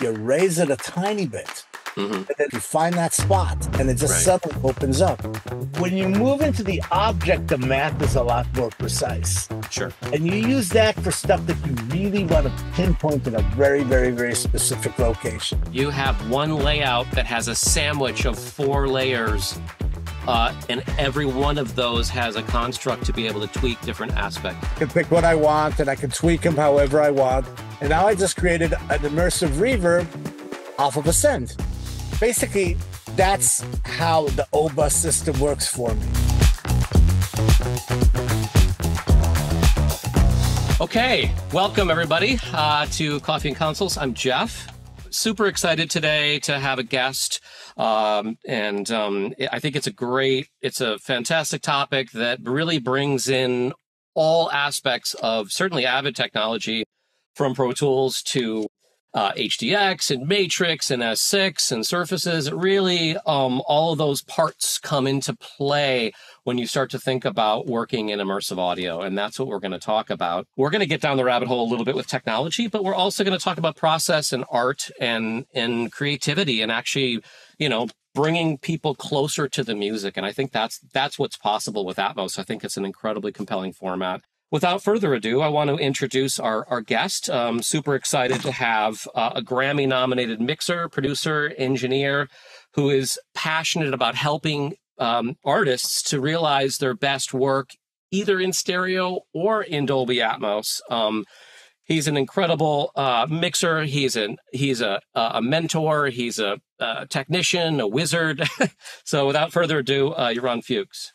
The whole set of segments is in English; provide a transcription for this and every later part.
you raise it a tiny bit, Mm-hmm. and then you find that spot, and it just suddenly opens up. When you move into the object, the math is a lot more precise. Sure. And you use that for stuff that you really want to pinpoint in a very, very, very specific location. You have one layout that has a sandwich of 4 layers, and every one of those has a construct to be able to tweak different aspects. I can pick what I want, and I can tweak them however I want. And now I just created an immersive reverb off of a send. Basically, that's how the OBA system works for me. Okay, welcome everybody to Coffee and Consoles. I'm Jeff. Super excited today to have a guest. I think it's a fantastic topic that really brings in all aspects of certainly Avid technology, from Pro Tools to HDX and Matrix and S6 and surfaces. Really, all of those parts come into play when you start to think about working in immersive audio. And that's what we're going to talk about. We're going to get down the rabbit hole a little bit with technology, but we're also going to talk about process and art and creativity and actually, bringing people closer to the music. And I think that's what's possible with Atmos. I think it's an incredibly compelling format. Without further ado, I want to introduce our guest. Super excited to have a Grammy-nominated mixer, producer, engineer who is passionate about helping artists to realize their best work either in stereo or in Dolby Atmos. He's an incredible mixer. He's a mentor. He's a technician, a wizard. So without further ado, Yaron Fuchs.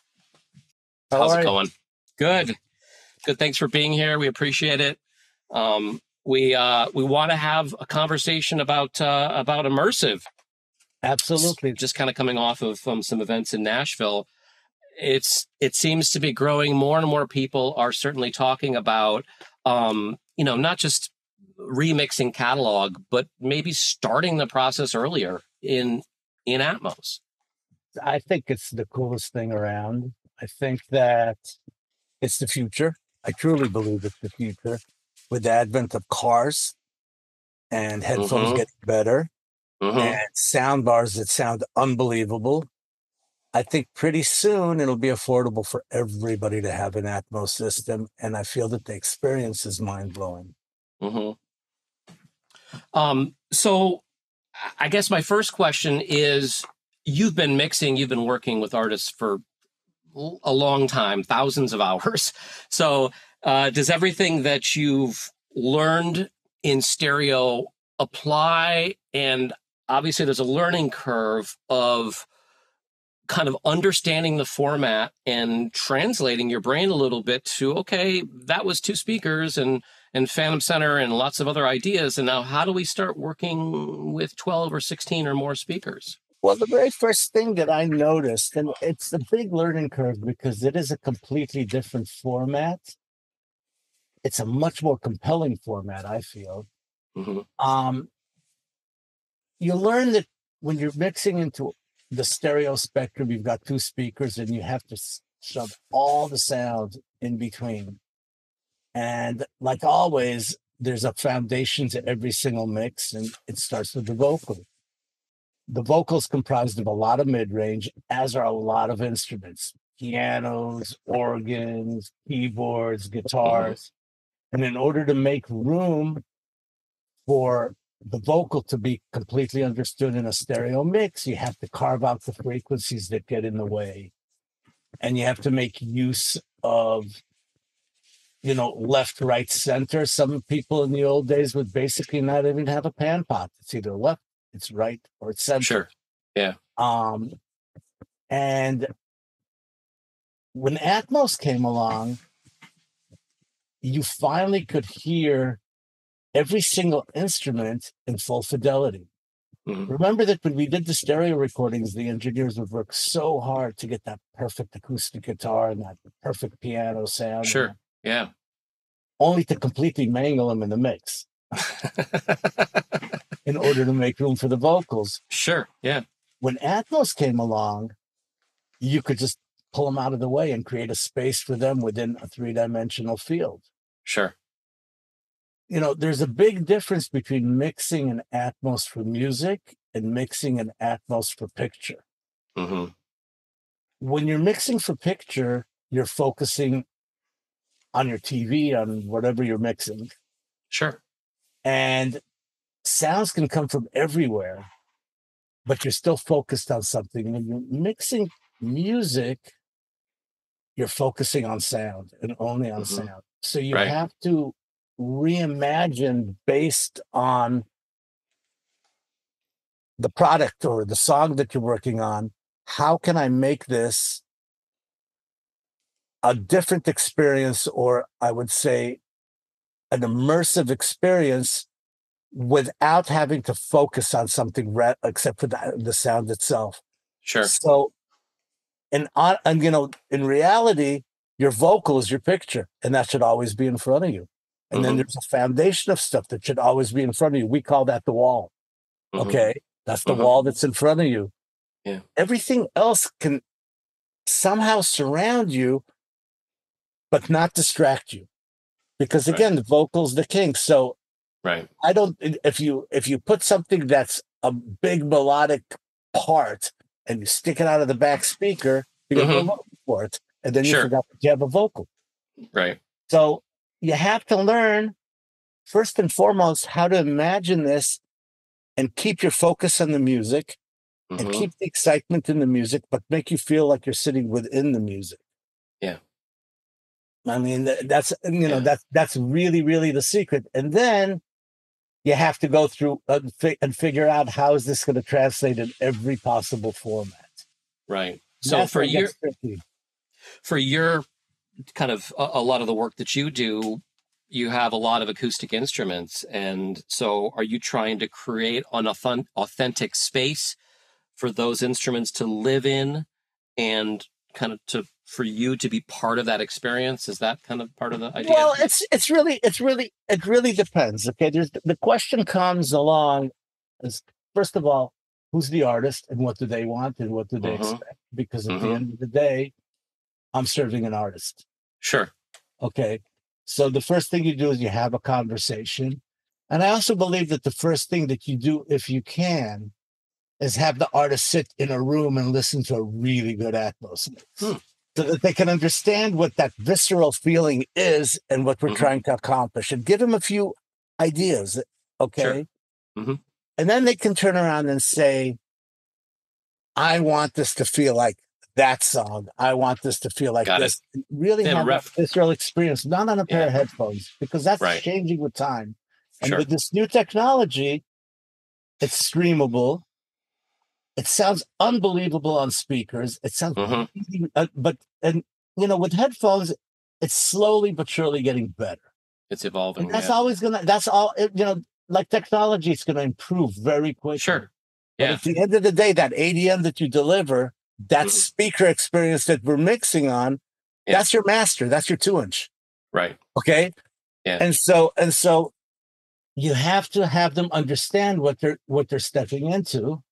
How's it going? Good. Good. Thanks for being here. We appreciate it. We want to have a conversation about immersive. Absolutely. Just kind of coming off of some events in Nashville. It seems to be growing. More and more people are certainly talking about, not just remixing catalog, but maybe starting the process earlier in Atmos. I think it's the coolest thing around. I think that it's the future. I truly believe it's the future. With the advent of cars and headphones getting better and sound bars that sound unbelievable, I think pretty soon it'll be affordable for everybody to have an Atmos system. And I feel that the experience is mind-blowing. So I guess my first question is, you've been working with artists for a long time, thousands of hours. So does everything that you've learned in stereo apply? And obviously there's a learning curve of kind of understanding the format and translating your brain a little bit to, okay, that was 2 speakers and Phantom Center and lots of other ideas. And now how do we start working with 12 or 16 or more speakers? Well, the very first thing that I noticed, and it's a big learning curve because it is a completely different format. It's a much more compelling format, I feel. You learn that when you're mixing into the stereo spectrum, you've got 2 speakers and you have to shove all the sound in between. And like always, there's a foundation to every single mix, and it starts with the vocal. The vocal's comprised of a lot of mid-range, as are a lot of instruments, pianos, organs, keyboards, guitars. And in order to make room for the vocal to be completely understood in a stereo mix, you have to carve out the frequencies that get in the way. And you have to make use of, left, right, center. Some people in the old days would basically not even have a pan pot. It's either left, it's right, or it's center. Sure. Yeah. And when Atmos came along, you finally could hear every single instrument in full fidelity. Remember that when we did the stereo recordings, the engineers would work so hard to get that perfect acoustic guitar and that perfect piano sound. Sure. Yeah. Only to completely mangle them in the mix in order to make room for the vocals. Sure. Yeah. When Atmos came along, you could just pull them out of the way and create a space for them within a 3-dimensional field. Sure. there's a big difference between mixing an Atmos for music and mixing an Atmos for picture. Mm-hmm. When you're mixing for picture, you're focusing on your TV, on whatever you're mixing. Sure. And sounds can come from everywhere, but you're still focused on something. When you're mixing music, you're focusing on sound and only on sound. So you have to reimagine based on the product or the song that you're working on. How can I make this a different experience, or I would say an immersive experience, without having to focus on something except for the sound itself? Sure. So, in reality, your vocal is your picture, and that should always be in front of you. And then there's a foundation of stuff that should always be in front of you. We call that the wall. Okay, that's the wall that's in front of you. Yeah. Everything else can somehow surround you, but not distract you, because again, the vocal's the king. So, I don't. If you put something that's a big melodic part and you stick it out of the back speaker, you're gonna go looking for it, and then you forgot that you have a vocal. Right. So you have to learn first and foremost how to imagine this and keep your focus on the music and keep the excitement in the music, but make you feel like you're sitting within the music. Yeah. I mean, that's that's really, really the secret. And then you have to go through and figure out how is this going to translate in every possible format. Right. So for your kind of a lot of the work that you do, you have a lot of acoustic instruments. And so are you trying to create an authentic space for those instruments to live in and kind of for you to be part of that experience? Is that kind of part of the idea? Well, it really depends. Okay. The question comes along as, first of all, who's the artist and what do they want and what do they expect? Because at the end of the day, I'm serving an artist. Sure. Okay. So the first thing you do is you have a conversation. And I also believe that the first thing that you do, if you can, is have the artist sit in a room and listen to a really good Atmos mix, so that they can understand what that visceral feeling is and what we're trying to accomplish, and give them a few ideas. Okay. Sure. And then they can turn around and say, I want this to feel like that song. I want this to feel like this. Really have a visceral experience, not on a pair of headphones, because that's changing with time. And with this new technology, it's streamable. It sounds unbelievable on speakers. It sounds, with headphones, it's slowly but surely getting better. It's evolving. And that's always like technology, it's going to improve very quickly. Sure. But at the end of the day, that ADM that you deliver, that speaker experience that we're mixing on, that's your master. That's your 2-inch. Right. Okay. Yeah. And so you have to have them understand what they're stepping into.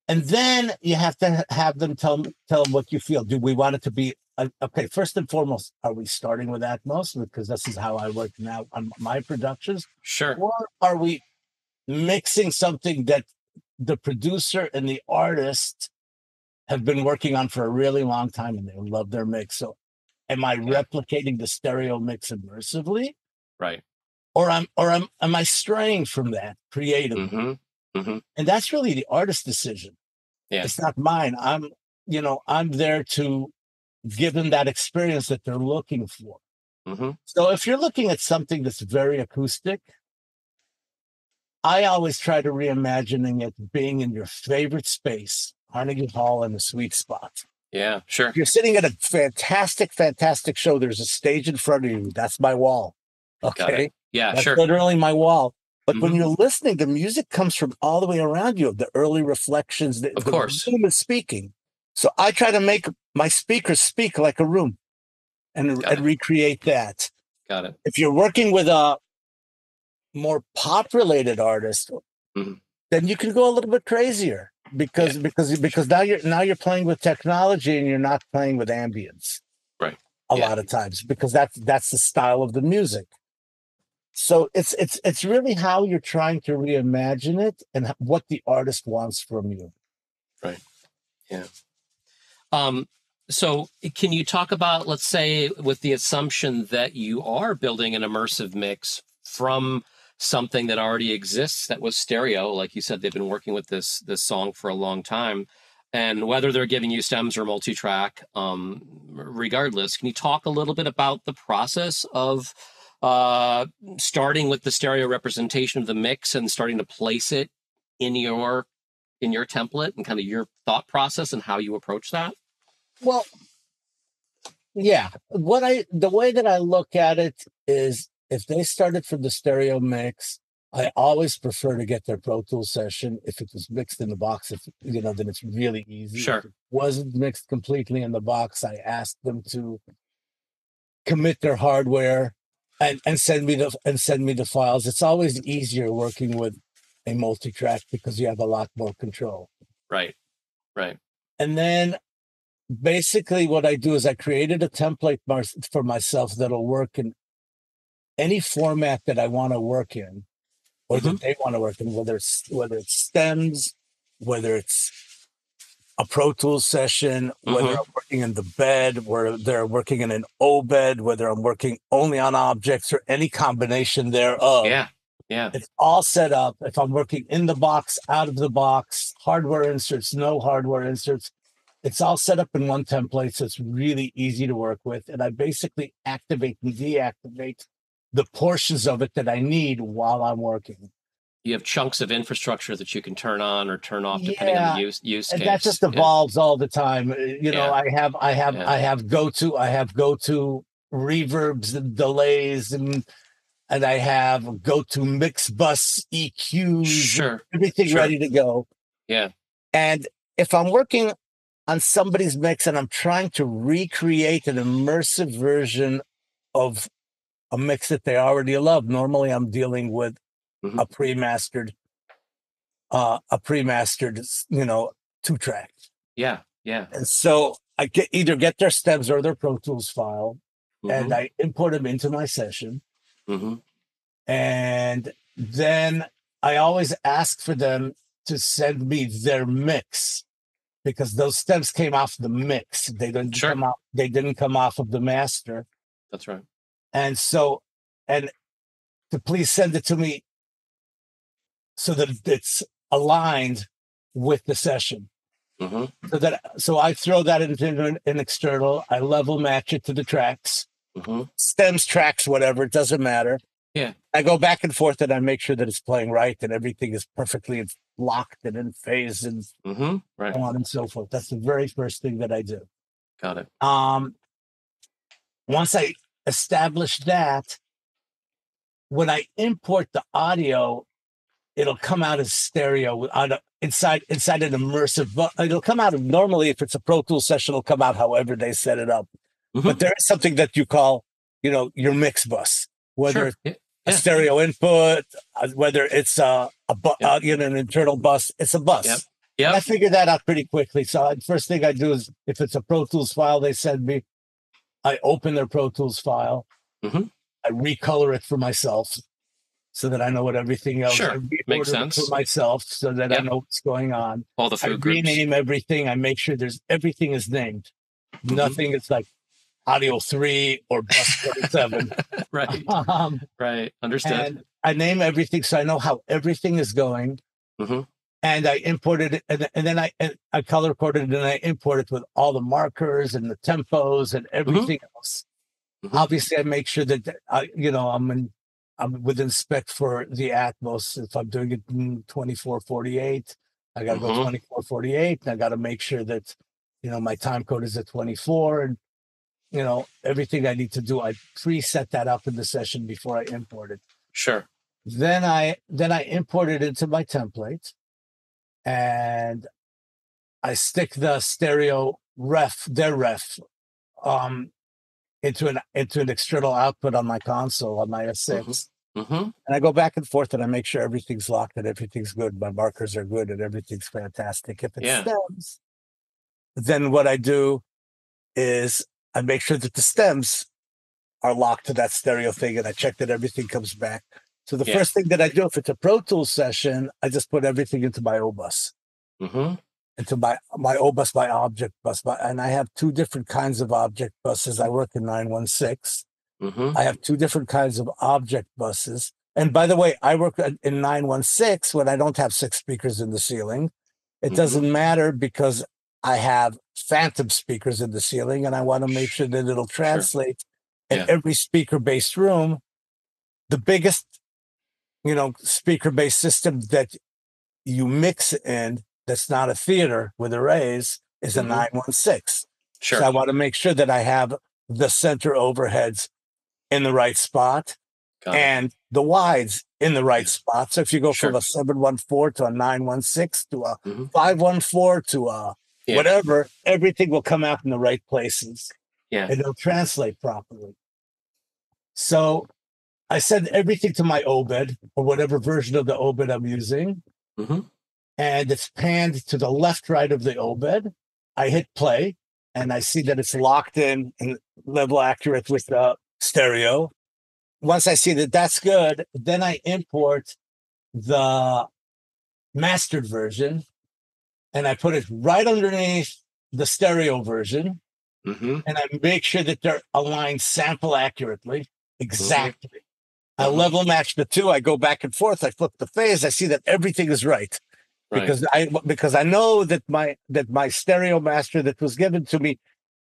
And then you have to have them tell them what you feel. Do we want it to be okay? First and foremost, are we starting with Atmos, because this is how I work now on my productions? Sure. Or are we mixing something that the producer and the artist have been working on for a really long time and they love their mix? So am I replicating the stereo mix immersively? Right. Or am I straying from that creatively? And that's really the artist's decision. Yeah. It's not mine. I'm there to give them that experience that they're looking for. So if you're looking at something that's very acoustic, I always try to reimagining it being in your favorite space, Carnegie Hall, in the sweet spot. Yeah, sure. If you're sitting at a fantastic, fantastic show, there's a stage in front of you. That's my wall. Okay. Yeah, that's sure. literally my wall. But when you're listening, the music comes from all the way around you, the early reflections. Of course. The room is speaking. So I try to make my speakers speak like a room and recreate that. Got it. If you're working with a more pop-related artist, then you can go a little bit crazier because now you're playing with technology and you're not playing with ambience. Right. A lot of times, because that's the style of the music. So it's really how you're trying to reimagine it and what the artist wants from you. Right. Yeah. So can you talk about, let's say, with the assumption that you are building an immersive mix from something that already exists that was stereo, like you said, they've been working with this song for a long time, and whether they're giving you stems or multi-track, regardless, can you talk a little bit about the process of starting with the stereo representation of the mix and starting to place it in your template and kind of your thought process and how you approach that? Well, yeah. The way that I look at it is, if they started from the stereo mix, I always prefer to get their Pro Tools session. If it was mixed in the box, then it's really easy. Sure. If it wasn't mixed completely in the box, I asked them to commit their hardware and send me the files. It's always easier working with a multi-track because you have a lot more control. Right. And then basically what I do is I created a template for myself that'll work in any format that I want to work in, or that they want to work in, whether it's stems, whether it's a Pro Tools session, whether I'm working in the bed, whether they're working in an O bed, whether I'm working only on objects, or any combination thereof. Yeah. It's all set up. If I'm working in the box, out of the box, hardware inserts, no hardware inserts, it's all set up in one template, so it's really easy to work with. And I basically activate and deactivate the portions of it that I need while I'm working. You have chunks of infrastructure that you can turn on or turn off depending on the use case. And that just evolves all the time. I have go-to reverbs and delays, and I have go-to mix bus EQs, everything ready to go. Yeah. And if I'm working on somebody's mix and I'm trying to recreate an immersive version of a mix that they already love, normally I'm dealing with a pre-mastered, 2-track. Yeah. And so I either get their stems or their Pro Tools file, and I import them into my session. And then I always ask for them to send me their mix, because those stems came off the mix. They didn't come off. They didn't come off of the master. That's right. And so, and to please send it to me so that it's aligned with the session. So I throw that into an external. I level match it to the tracks, stems, tracks, whatever. It doesn't matter. Yeah. I go back and forth and I make sure that it's playing right and everything is perfectly locked and in phase and so on and so forth. That's the very first thing that I do. Got it. Once I establish that, when I import the audio, it'll come out as stereo inside an immersive. But it'll come out normally, if it's a Pro Tools session, it'll come out however they set it up. But there is something that you call, your mix bus, whether it's a stereo input, whether it's an internal bus. It's a bus. I figured that out pretty quickly. So the first thing I do is, if it's a Pro Tools file they send me, I open their Pro Tools file. I recolor it for myself so that I know what everything else. Makes sense. For myself so that I know what's going on. All the food groups. Rename everything. I make sure everything is named. Nothing is like Audio 3 or Bus 27. Right. Understood. And I name everything so I know how everything is going. And I imported it, and then I color coded it, and I import it with all the markers and the tempos and everything else. Obviously, I make sure that I'm within spec for the Atmos. If I'm doing it in 2448, I got to go 2448. And I got to make sure that my time code is at 24, and everything I need to do, I preset that up in the session before I import it. Then I import it into my template, and I stick the stereo their ref, into an external output on my console on my S6. And I go back and forth and I make sure everything's locked and everything's good. My markers are good and everything's fantastic. If it stems, then what I do is I make sure that the stems are locked to that stereo thing, and I check that everything comes back. So the Yeah. first thing that I do, if it's a Pro Tools session, I just put everything into my O bus, into my O bus, my object bus, and I have two different kinds of object buses. I work in 916. I have two different kinds of object buses. And by the way, I work in 916 when I don't have 6 speakers in the ceiling. It doesn't matter because I have phantom speakers in the ceiling, and I want to make sure that it'll translate in every speaker-based room. The biggest, speaker-based system that you mix in that's not a theater with arrays is a 916. Sure. So I want to make sure that I have the center overheads in the right spot and the wides in the right spot. So if you go from a 714 to a 916 to a 514 to a whatever, everything will come out in the right places. Yeah. And it'll translate properly. So I send everything to my OBED or whatever version of the OBED I'm using. And it's panned to the left, right of the OBED. I hit play and I see that it's locked in and level accurate with the stereo. Once I see that that's good, then I import the mastered version and I put it right underneath the stereo version. And I make sure that they're aligned sample accurately, exactly. I level match the two. I go back and forth. I flip the phase. I see that everything is right. Because I know that my stereo master that was given to me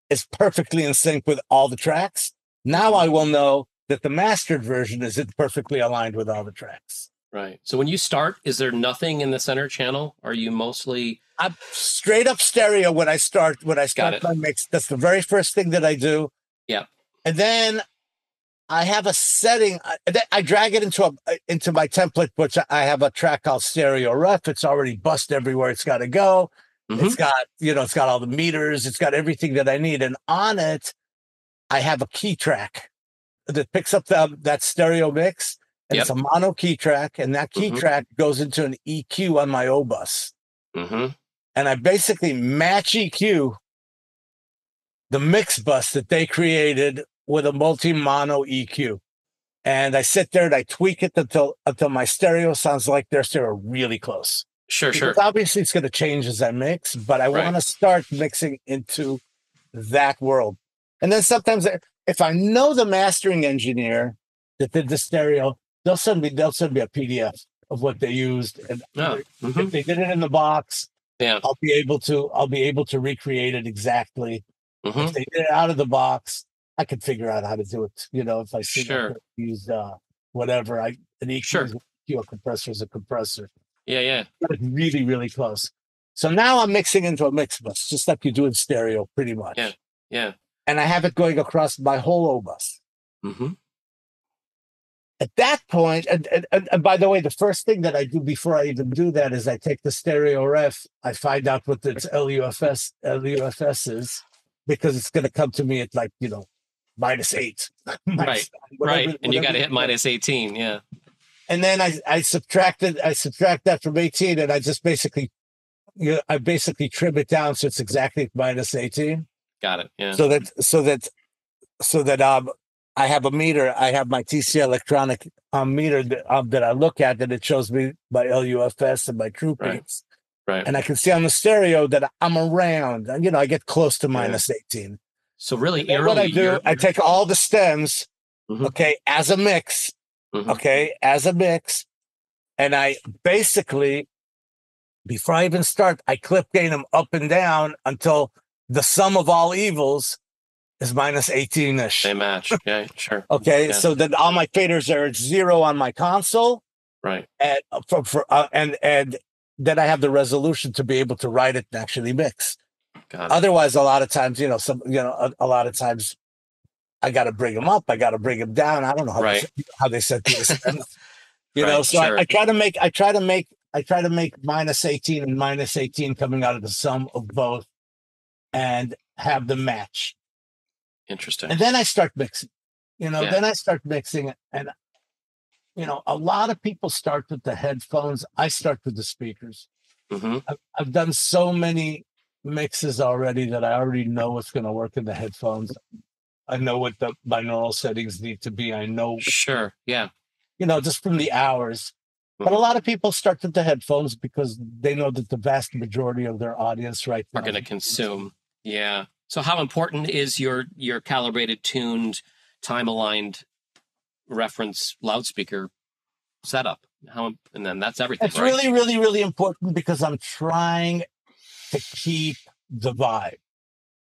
is perfectly in sync with all the tracks. Now I will know that the mastered version is perfectly aligned with all the tracks. Right. So when you start, is there nothing in the center channel? Are you mostly? I'm straight up stereo when I start my mix. That's the very first thing that I do. Yeah. And then I have a setting. I drag it into my template, which I have a track called stereo ref. It's already bussed everywhere it's got to go. It's got, it's got all the meters. It's got everything that I need. And on it, I have a key track that picks up that stereo mix. And it's a mono key track. And that key track goes into an EQ on my O bus. And I basically match EQ the mix bus that they created with a multi-mono EQ. And I sit there and I tweak it until my stereo sounds like their stereo really close. Because obviously it's going to change as I mix, but I want to start mixing into that world. And then sometimes if I know the mastering engineer that did the stereo, they'll send me a PDF of what they used. And if they did it in the box, I'll be able to recreate it exactly. If they did it out of the box, I could figure out how to do it. If I see used whatever, an EQ, a compressor is a compressor. But really, really close. So now I'm mixing into a mix bus, just like you do in stereo, pretty much. And I have it going across my whole O bus. At that point, and by the way, the first thing that I do before I even do that is I take the stereo ref, I find out what its LUFS is, because it's going to come to me at -8. Right. And you got to hit -18. And then I subtract that from 18, and I just basically trim it down so it's exactly -18. Got it. Yeah. So that I have a meter. I have my TC electronic meter that I look at, and it shows me my LUFS and my true peaks. Right. And I can see on the stereo that I'm around. I get close to -18. So really, what I do, I take all the stems, as a mix, and I basically, before I even start, I clip gain them up and down until the sum of all evils is -18-ish. They match. Yeah, sure. So that all my faders are at 0 on my console. Right. And and then I have the resolution to be able to write it and actually mix. Otherwise, a lot of times, a lot of times I got to bring them up. I got to bring them down. I don't know how they set these. So I try to make -18 and -18 coming out of the sum of both and have them match. Interesting. And then I start mixing, then I start mixing, and, a lot of people start with the headphones. I start with the speakers. I've done so many mixes already that I already know what's going to work in the headphones. I know what the binaural settings need to be. I know, Sure. Yeah. just from the hours. But a lot of people start with the headphones because they know that the vast majority of their audience right now Are going to consume. Yeah. So how important is your calibrated, tuned, time-aligned reference loudspeaker setup? And then that's everything. It's right? really, really, really important because I'm trying to keep the vibe.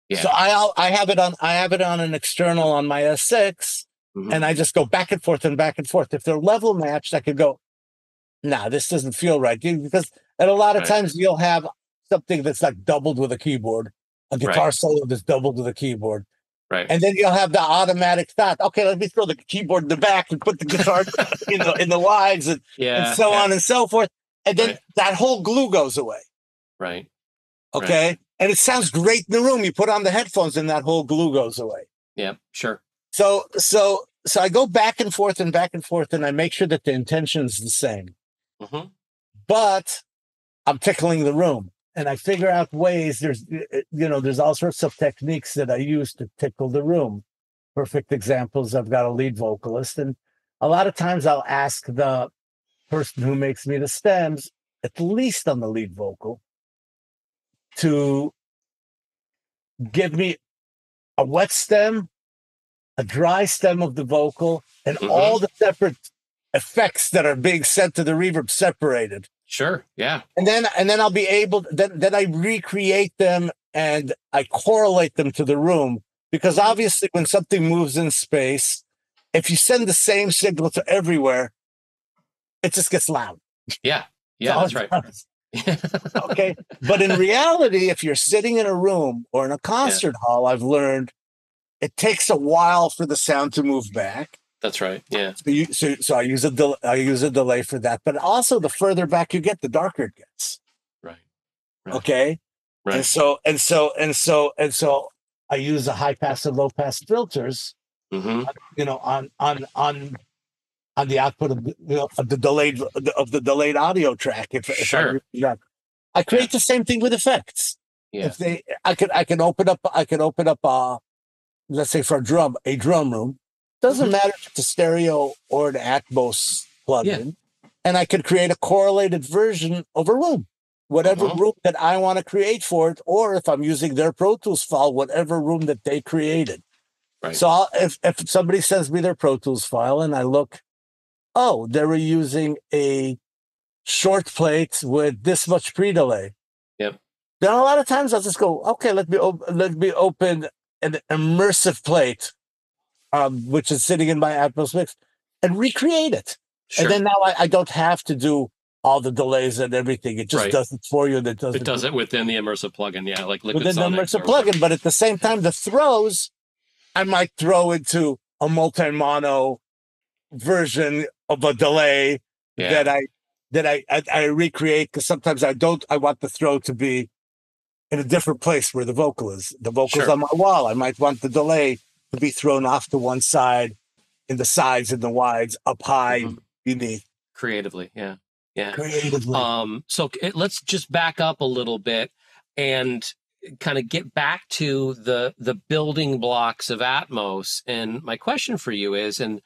Yeah. So I have it on an external on my S6, and I just go back and forth and back and forth. If they're level matched, I could go, nah, this doesn't feel right. Because at a lot of times you'll have something that's like doubled with a keyboard, a guitar solo that's doubled with a keyboard. Right. And then you'll have the automatic thought, okay, let me throw the keyboard in the back and put the guitar in the wides and so on and so forth. And then that whole glue goes away. Right. Okay. Right. And it sounds great in the room. You put on the headphones and that whole glue goes away. Yeah, sure. So I go back and forth and I make sure that the intention's the same. But I'm tickling the room. And I figure out ways. There's all sorts of techniques that I use to tickle the room. Perfect examples. I've got a lead vocalist, and a lot of times I'll ask the person who makes me the stems, at least on the lead vocal, to give me a wet stem, a dry stem of the vocal, and all the separate effects that are being sent to the reverb separated. Sure. Yeah. And then I'll be able, then I recreate them and I correlate them to the room, because obviously when something moves in space, if you send the same signal to everywhere, it just gets loud. Yeah. Yeah, that's right. Okay. But in reality, if you're sitting in a room or in a concert hall, I've learned it takes a while for the sound to move back. That's right. Yeah. So I use a delay for that. But also, the further back you get, the darker it gets. Right. Okay. Right. And so I use a high pass and low pass filters. On the output of the delayed audio track. If I create the same thing with effects. Yeah. I can open up let's say for a drum room. Doesn't matter if it's a stereo or an Atmos plugin. And I could create a correlated version of a room, whatever room that I want to create for it, or if I'm using their Pro Tools file, whatever room that they created. Right. So if somebody sends me their Pro Tools file and I look, oh, they were using a short plate with this much pre-delay. Yep. Then a lot of times I'll just go, okay, let me open an immersive plate, which is sitting in my Atmos mix, and recreate it. Sure. And then now I don't have to do all the delays and everything. It just does it for you. It does it within the immersive plugin. Yeah, like Liquid within the immersive plugin. But at the same time, the throws, I might throw into a multi-mono version of a delay that I recreate, because sometimes I want the throw to be in a different place where the vocal is. The vocal's on my wall. I might want the delay to be thrown off to one side, in the sides and the wides, up high, beneath. Creatively, yeah. Creatively. So let's just back up a little bit and kind of get back to the building blocks of Atmos. And my question for you is, and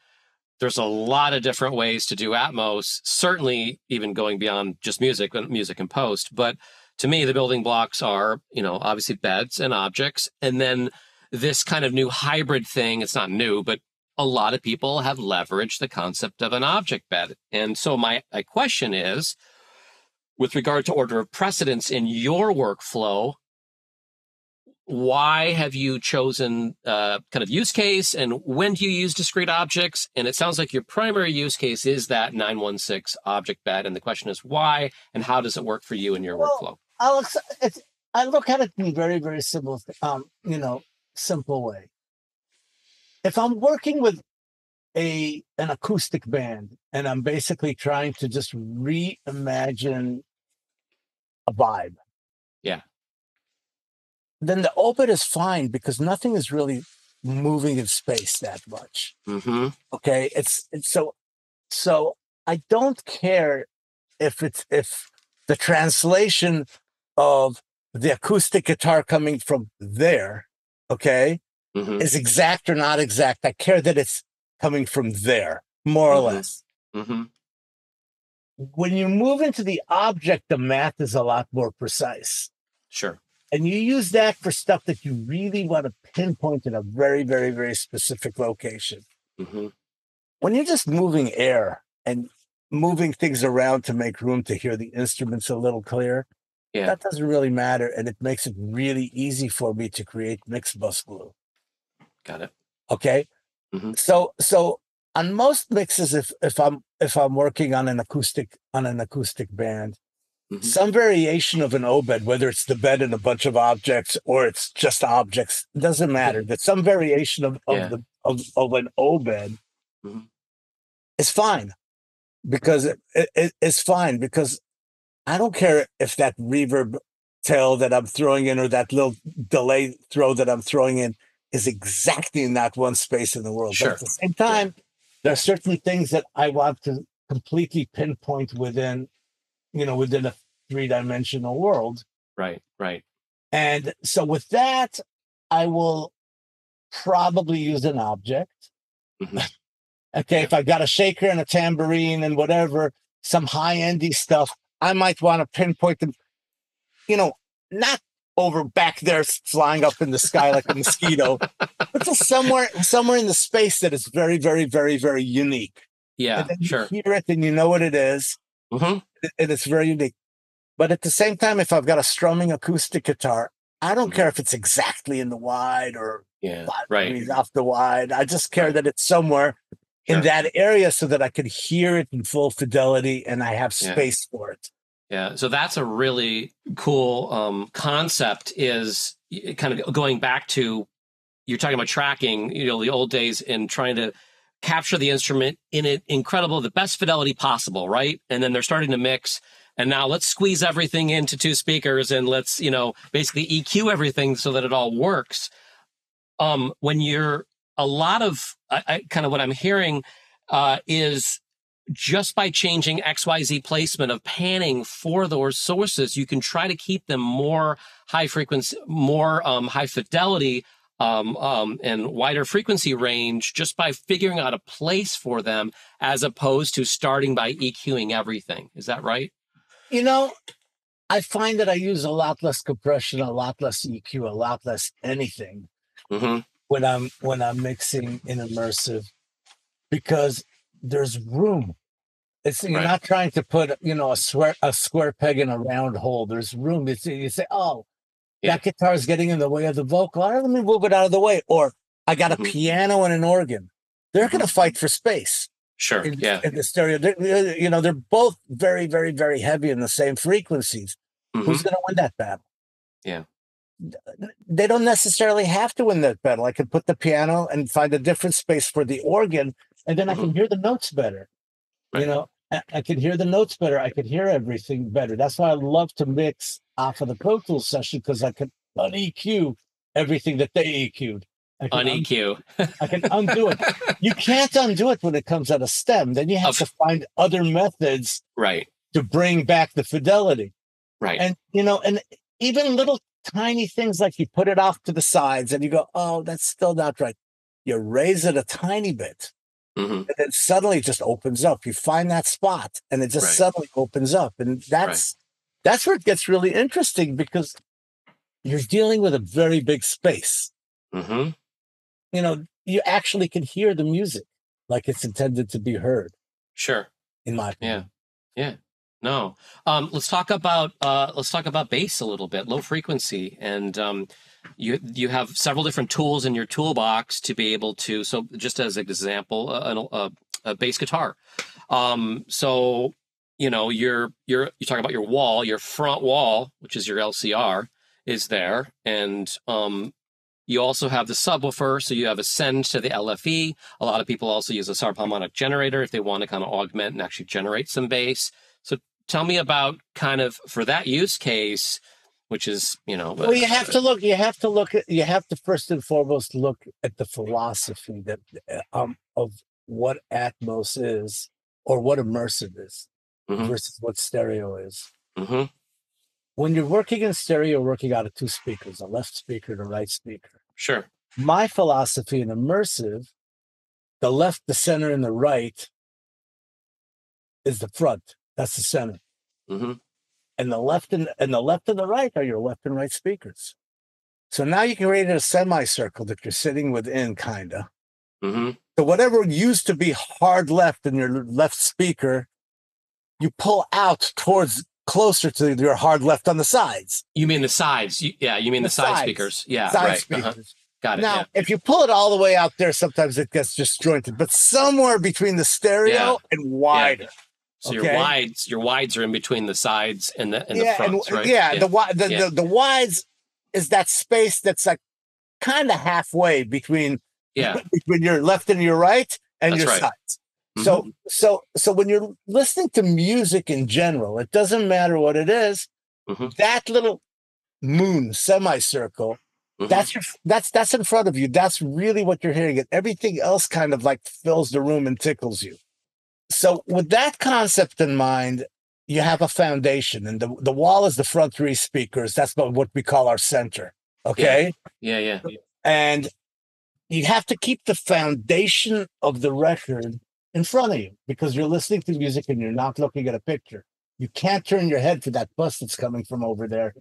there's a lot of different ways to do Atmos, certainly even going beyond just music and post. But to me, the building blocks are, obviously beds and objects. And then this kind of new hybrid thing, it's not new, but a lot of people have leveraged the concept of an object bed. And so my question is, with regard to order of precedence in your workflow, why have you chosen kind of use case, and when do you use discrete objects? And it sounds like your primary use case is that 916 object bed. And the question is why, and how does it work for you in your workflow? Alex, I look at it in a very, very simple, simple way. If I'm working with an acoustic band and I'm basically trying to just reimagine a vibe. Yeah. Then the open is fine, because nothing is really moving in space that much. Okay. It's so I don't care if the translation of the acoustic guitar coming from there, okay, is exact or not exact. I care that it's coming from there, more or less. When you move into the object, the math is a lot more precise. Sure. And you use that for stuff that you really want to pinpoint in a very, very, very specific location. When you're just moving air and moving things around to make room to hear the instruments a little clearer, that doesn't really matter. And it makes it really easy for me to create mix bus glue. Got it. Okay. So on most mixes, if I'm working on an acoustic band, some variation of an O-bed, whether it's the bed and a bunch of objects or it's just objects, doesn't matter. That some variation of an O-bed is fine, because it's fine, because I don't care if that reverb tail that I'm throwing in or that little delay throw that I'm throwing in is exactly in that one space in the world. But at the same time, there are certain things that I want to completely pinpoint within a three-dimensional world. Right. And so with that, I will probably use an object. Okay, if I got a shaker and a tambourine and whatever, some high-endy stuff, I might want to pinpoint them, not over back there flying up in the sky like a mosquito, but just somewhere in the space that is very, very, very, very unique. Yeah, and then you hear it and you know what it is, and it's very unique. But at the same time, if I've got a strumming acoustic guitar, I don't care if it's exactly in the wide or 5 degrees off the wide. I just care that it's somewhere in that area so that I could hear it in full fidelity and I have space for it. Yeah, so that's a really cool concept, is kind of going back to, you're talking about tracking, the old days, and trying to capture the instrument in an the best fidelity possible, right? And then they're starting to mix, and now let's squeeze everything into 2 speakers and let's, basically EQ everything so that it all works. When you're I kind of what I'm hearing is, just by changing XYZ placement of panning for those sources, you can try to keep them more high frequency, more high fidelity, and wider frequency range, just by figuring out a place for them, as opposed to starting by EQing everything. Is that right? I find that I use a lot less compression, a lot less EQ, a lot less anything when I'm mixing in immersive, because there's room. You're not trying to put a square peg in a round hole. There's room. You say, that guitar is getting in the way of the vocal. All right, let me move it out of the way. Or I got a piano and an organ. They're going to fight for space. Sure. In the stereo, they're both very, very, very heavy in the same frequencies. Who's going to win that battle? Yeah. They don't necessarily have to win that battle. I could put the piano and find a different space for the organ, and then I can hear the notes better. I can hear the notes better. I could hear everything better. That's why I love to mix off of the Pro Tools session, because I can un-EQ everything that they EQ'd. I can undo it. You can't undo it when it comes out of stem. Then you have to find other methods to bring back the fidelity. Right. And, and even little tiny things like you put it off to the sides and you go, oh, that's still not right. You raise it a tiny bit. And then suddenly it just opens up. You find that spot and it just suddenly opens up. And that's where it gets really interesting, because you're dealing with a very big space. You actually can hear the music like it's intended to be heard. Sure. In my opinion. Yeah. No. Let's talk about bass a little bit, low frequency. And you have several different tools in your toolbox to be able to, so just as an example, a bass guitar. So you're talking about your front wall, which is your LCR, is there, and you also have the subwoofer, so you have a send to the LFE. A lot of people also use a subharmonic generator if they want to kind of augment and actually generate some bass. So tell me about kind of, for that use case, which is, well, you have to first and foremost look at the philosophy that of what Atmos is, or what immersive is, versus what stereo is. When you're working in stereo, you're working out of 2 speakers, a left speaker and a right speaker. Sure. my philosophy in immersive, the left, the center, and the right is the front. That's the center. Mm-hmm. And the left and the right are your left and right speakers. So now you can create a semicircle that you're sitting within, kind of. Mm-hmm. So whatever used to be hard left in your left speaker, you pull out towards closer to your hard left on the sides. You mean the sides? You mean the side speakers? Yeah, side right. speakers. Uh-huh. Got it. Now, if you pull it all the way out there, sometimes it gets disjointed, but somewhere between the stereo and wider. Yeah. So your wides are in between the sides and the fronts, right? The wides is that space that's like kind of halfway between your left and your right and your sides. Mm-hmm. So when you're listening to music in general, it doesn't matter what it is. Mm-hmm. That little moon semicircle, that's in front of you. That's really what you're hearing. And everything else kind of like fills the room and tickles you. So with that concept in mind, you have a foundation, and the wall is the front three speakers. That's what we call our center. Okay. Yeah. And you have to keep the foundation of the record in front of you because you're listening to music and you're not looking at a picture. You can't turn your head for that bus that's coming from over there.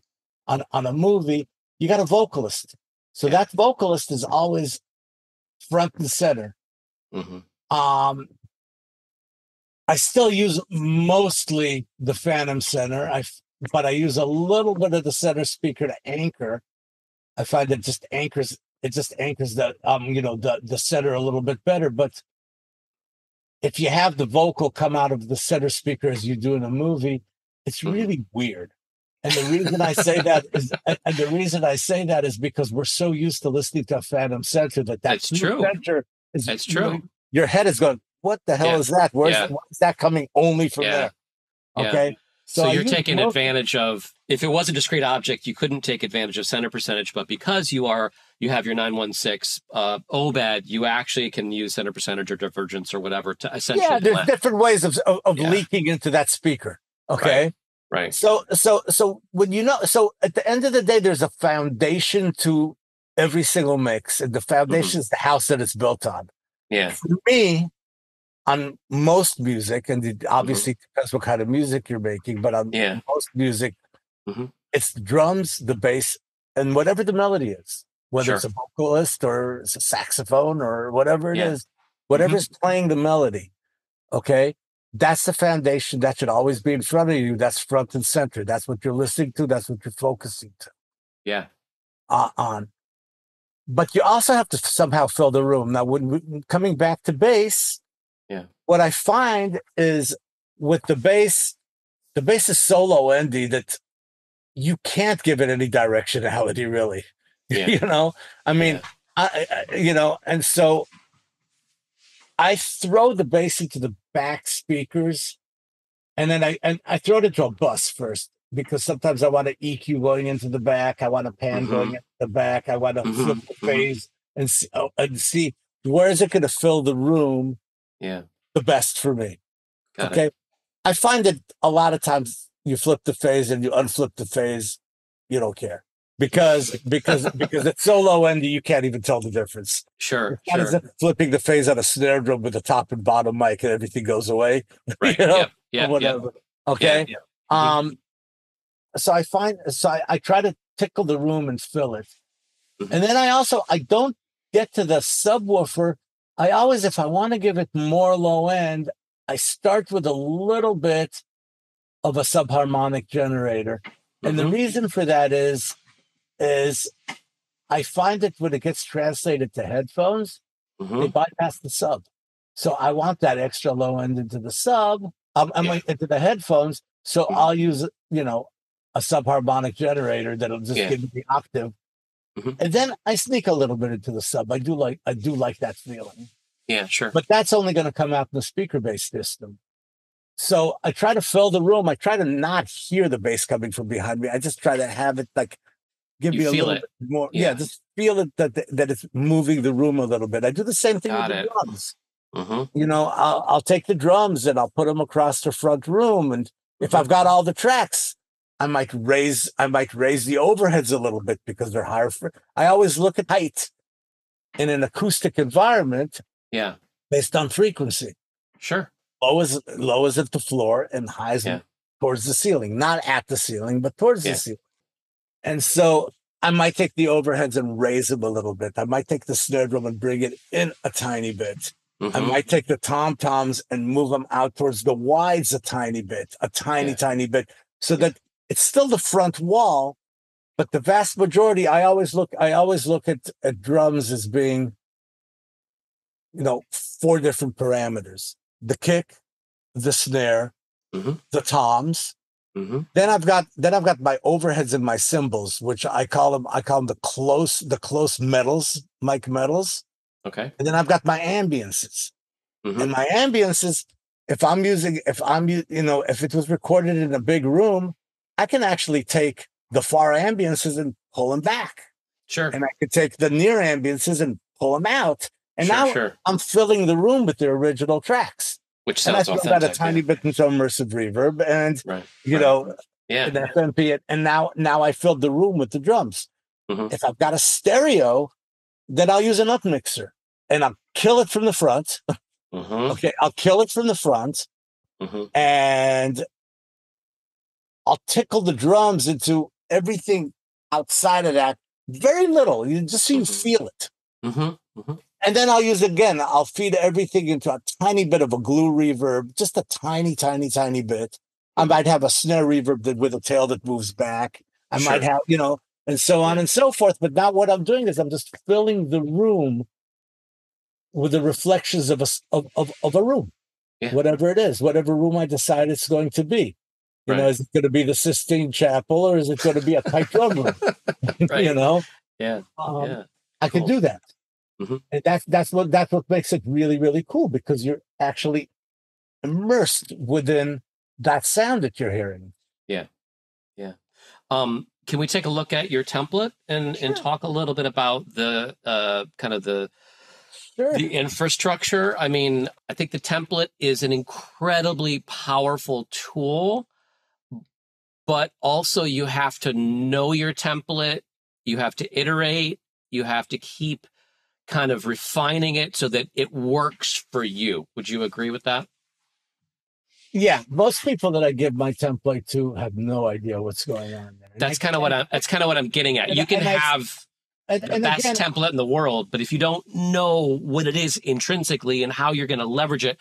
On a movie, you got a vocalist. So that vocalist is always front and center. Mm-hmm. I still use mostly the phantom center, but I use a little bit of the center speaker to anchor. I find it just anchors the center a little bit better. But if you have the vocal come out of the center speaker as you do in a movie, it's really weird. And the reason I say that is because we're so used to listening to a phantom center that's true. Center is it's true. Your head is going, what the hell is that? Where's that coming only from there? Okay. Yeah. So you're taking advantage of, if it was a discrete object, you couldn't take advantage of center percentage, but because you have your 916 OBED, you actually can use center percentage or divergence or whatever to essentially. Yeah, there's different ways of leaking into that speaker. Okay. Right. So when so at the end of the day, there's a foundation to every single mix, and the foundation is the house that it's built on. Yeah. For me, on most music, and it obviously depends what kind of music you're making, but on most music, it's the drums, the bass, and whatever the melody is, whether it's a vocalist or it's a saxophone or whatever it is, whatever's playing the melody, okay? That's the foundation. That should always be in front of you. That's front and center. That's what you're listening to. That's what you're focusing to. Yeah. On. But you also have to somehow fill the room. Now, coming back to bass, what I find is with the bass is solo endy that you can't give it any directionality, really. Yeah. I mean, and so I throw the bass into the back speakers, and then I throw it into a bus first because sometimes I want to EQ going into the back, I want a pan going into the back, I want to flip the phase and see where is it going to fill the room. Yeah. The best for me. Got it. I find that a lot of times you flip the phase and you unflip the phase, you don't care because it's so low end you can't even tell the difference. Sure. As if flipping the phase on a snare drum with a top and bottom mic and everything goes away. Right. Or whatever. Okay. So I try to tickle the room and fill it. And then I don't get to the subwoofer. I always, if I want to give it more low end, I start with a little bit of a subharmonic generator. And the reason for that is I find that when it gets translated to headphones, they bypass the sub. So I want that extra low end into the sub, into the headphones. So I'll use, a subharmonic generator that'll just give me the octave. And then I sneak a little bit into the sub. I do like that feeling. Yeah, sure. But that's only going to come out in the speaker-based system. So I try to fill the room. I try to not hear the bass coming from behind me. I just try to have it give me a little bit more. Yeah, just feel it that it's moving the room a little bit. I do the same thing with the drums. I'll take the drums and I'll put them across the front room. And if I've got all the tracks, I might raise the overheads a little bit because they're higher. I always look at height. in an acoustic environment, Yeah. based on frequency. Sure. Low is at the floor and high is towards the ceiling, not at the ceiling, but towards the ceiling. And so I might take the overheads and raise them a little bit. I might take the snare drum and bring it in a tiny bit. I might take the tom-toms and move them out towards the wides a tiny bit, tiny bit, so that it's still the front wall. But the vast majority, I always look at drums as being, 4 different parameters: the kick, the snare, the toms. Then I've got my overheads and my cymbals, which I call them the close metals, mic metals. Okay. And then I've got my ambiances. And my ambiances, if it was recorded in a big room, I can actually take the far ambiances and pull them back. Sure. And I could take the near ambiances and pull them out. And now I'm filling the room with the original tracks. Which sounds authentic. And I got a tiny bit into immersive reverb and, an FMP. And now I filled the room with the drums. If I've got a stereo, then I'll use an Upmixer and I'll kill it from the front. Okay, I'll kill it from the front and I'll tickle the drums into everything outside of that. Very little, so you feel it. And then I'll feed everything into a tiny bit of a glue reverb, just a tiny bit. I might have a snare reverb with a tail that moves back. I might have, and so on and so forth. But now what I'm doing is I'm just filling the room with the reflections of a room, whatever it is, whatever room I decide it's going to be. Is it going to be the Sistine Chapel or is it going to be a tight drum room? I can do that. And that's what makes it really, really cool, because you're actually immersed within that sound that you're hearing. Yeah. Can we take a look at your template and talk a little bit about the kind of the infrastructure? I mean, I think the template is an incredibly powerful tool, but also you have to know your template. You have to iterate. You have to keep kind of refining it so that it works for you. Would you agree with that? Yeah, most people that I give my template to have no idea what's going on there. That's kind of what I'm getting at. You can have the best template in the world, but if you don't know what it is intrinsically and how you're going to leverage it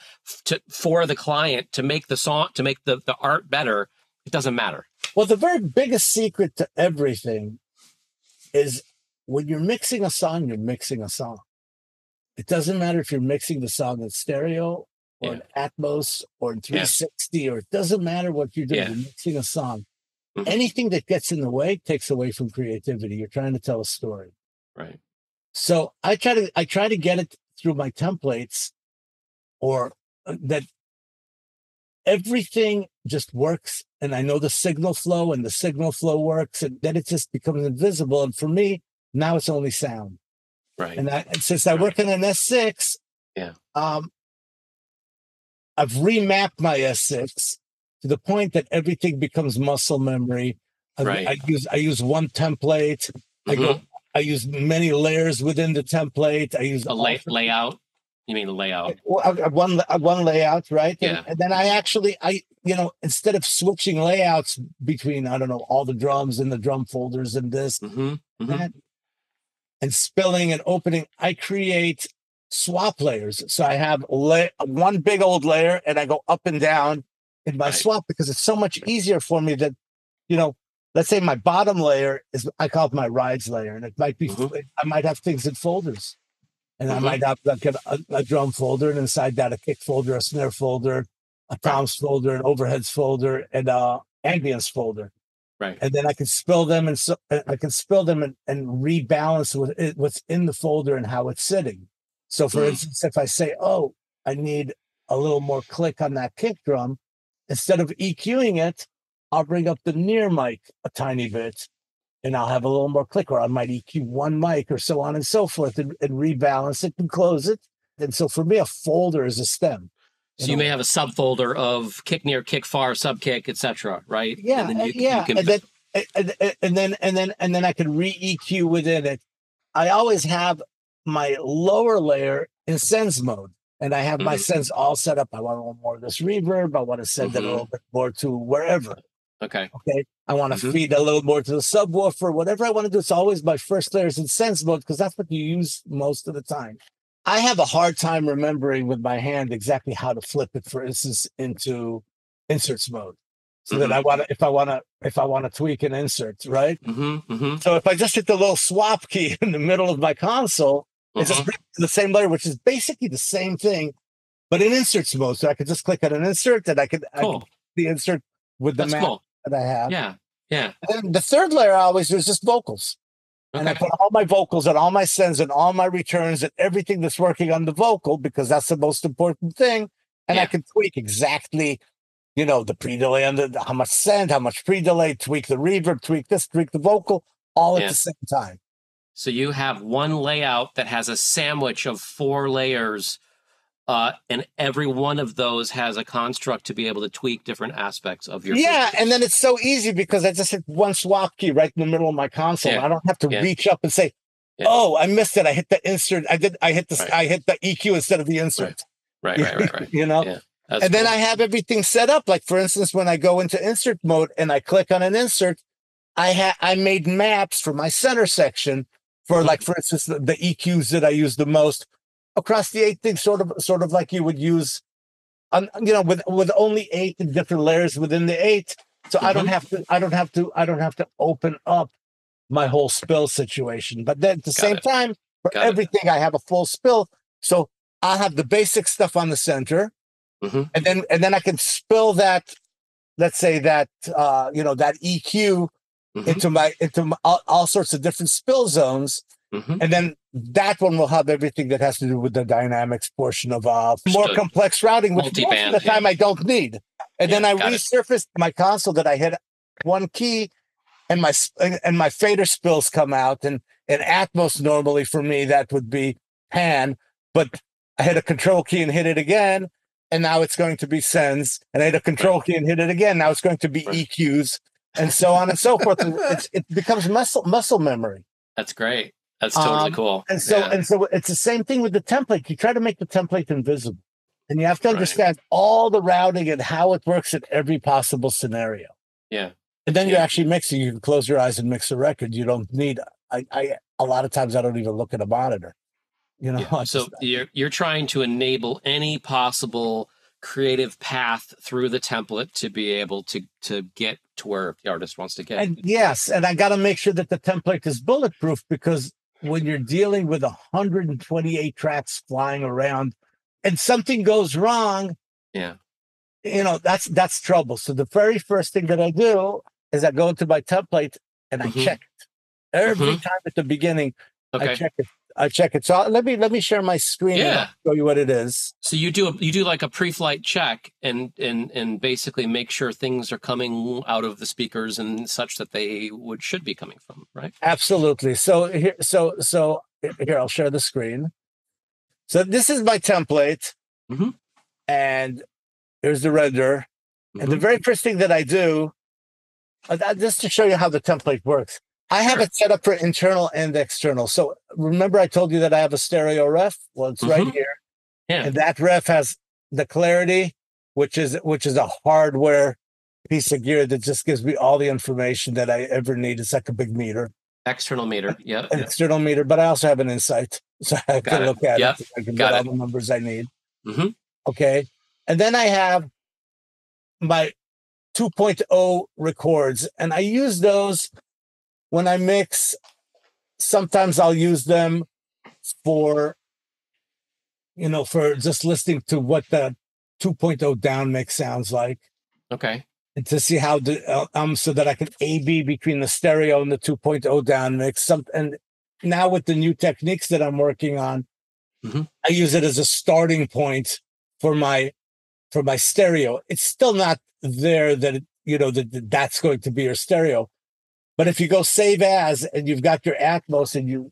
for the client to make the song, to make the art better, it doesn't matter. Well, the very biggest secret to everything is when you're mixing a song, you're mixing a song. It doesn't matter if you're mixing the song in stereo or in Atmos or in 360, or it doesn't matter what you're doing. You're mixing a song. Anything that gets in the way takes away from creativity. You're trying to tell a story. Right. So I try to get it through my templates, or that everything just works. And I know the signal flow, and the signal flow works, and then it just becomes invisible. And for me, now it's only sound. Right. And since I work in an S6, I've remapped my S6 to the point that everything becomes muscle memory. I use one template. I use many layers within the template. I use layout. You mean the layout? One layout, right? Yeah. And then I instead of switching layouts between, I don't know, all the drums and the drum folders and this, that, and spilling and opening, I create swap layers. So I have one big old layer, and I go up and down in my swap, because it's so much easier for me that, let's say my bottom layer is, I call it my rides layer, and it might be, I might have things in folders, and I might have like a drum folder, and inside that a kick folder, a snare folder, a toms folder, an overheads folder, and a ambience folder. Right. And then I can spill them, and and rebalance what's in the folder and how it's sitting. So for instance, if I say, oh, I need a little more click on that kick drum, instead of EQing it, I'll bring up the near mic a tiny bit, and I'll have a little more click, or I might EQ one mic, or so on and so forth, and rebalance it and close it. And so for me, a folder is a stem. So you may have a subfolder of kick near, kick far, sub kick, etc. Right? Yeah, and then I can re-EQ within it. I always have my lower layer in sends mode. And I have my sends all set up. I want a little more of this reverb. I want to send it a little bit more to wherever. Okay. I want to feed a little more to the subwoofer, whatever I want to do. It's always my first layers in sends mode because that's what you use most of the time. I have a hard time remembering with my hand exactly how to flip it, for instance, into inserts mode. So that if I want to tweak an insert, right? So if I just hit the little swap key in the middle of my console, it just brings the same layer, which is basically the same thing, but in inserts mode. So I could just click on an insert, and I could the insert with the map that I have. Yeah. And the third layer I always do is just vocals. And I put all my vocals and all my sends and all my returns and everything that's working on the vocal, because that's the most important thing. And I can tweak exactly, the pre-delay and how much send, how much pre-delay, tweak the reverb, tweak this, tweak the vocal, all at the same time. So you have one layout that has a sandwich of 4 layers, and every one of those has a construct to be able to tweak different aspects of your frequency. And then it's so easy because I just hit one swap key right in the middle of my console. I don't have to reach up and say, "Oh, I missed it. I hit the insert. I hit the EQ instead of the insert." Right. And then I have everything set up. Like, for instance, when I go into insert mode and I click on an insert, I made maps for my center section for, like, for instance, the EQs that I use the most across the 8 things, sort of like you would use, with only 8 different layers within the 8. So I don't have to open up my whole spill situation. But then at the same time, for everything, I have a full spill. So I'll have the basic stuff on the center, and then I can spill that, let's say that that EQ into all sorts of different spill zones. And then that one will have everything that has to do with the dynamics portion of more complex routing, which most of the time I don't need. And then I resurfaced my console that I hit one key, and my fader spills come out. And in Atmos, normally for me, that would be pan, but I hit a control key and hit it again, and now it's going to be sends. And I hit a control key and hit it again, now it's going to be EQs, and so on and so forth. It becomes muscle memory. That's great. That's totally cool. And so it's the same thing with the template. You try to make the template invisible, and you have to understand all the routing and how it works in every possible scenario. Yeah. And then you're actually mixing. You can close your eyes and mix a record. You don't need. A lot of times I don't even look at a monitor. So you're trying to enable any possible creative path through the template to be able to get to where the artist wants to get. And yes, and I got to make sure that the template is bulletproof, because when you're dealing with 128 tracks flying around and something goes wrong, that's trouble. So the very first thing that I do is I go into my template and I check it every time at the beginning. I check it. So let me share my screen and I'll show you what it is. So you do like a pre-flight check and basically make sure things are coming out of the speakers and such that they should be coming from, right? Absolutely. So here I'll share the screen. So this is my template, and here's the render. And the very first thing that I do, just to show you how the template works, I have it set up for internal and external. So remember I told you that I have a stereo ref? Well, it's right here. Yeah. And that ref has the clarity, which is a hardware piece of gear that just gives me all the information that I ever need. It's like a big meter. External meter. Yeah. An external meter, but I also have an insight. So I can look at it. I can get all the numbers I need. Okay. And then I have my 2.0 records, and I use those when I mix. Sometimes I'll use them for just listening to what the 2.0 down mix sounds like. Okay. And to see how so that I can A/B between the stereo and the 2.0 down mix. And now with the new techniques that I'm working on, I use it as a starting point for my stereo. It's still not there that that's going to be your stereo. But if you go save as and you've got your Atmos and you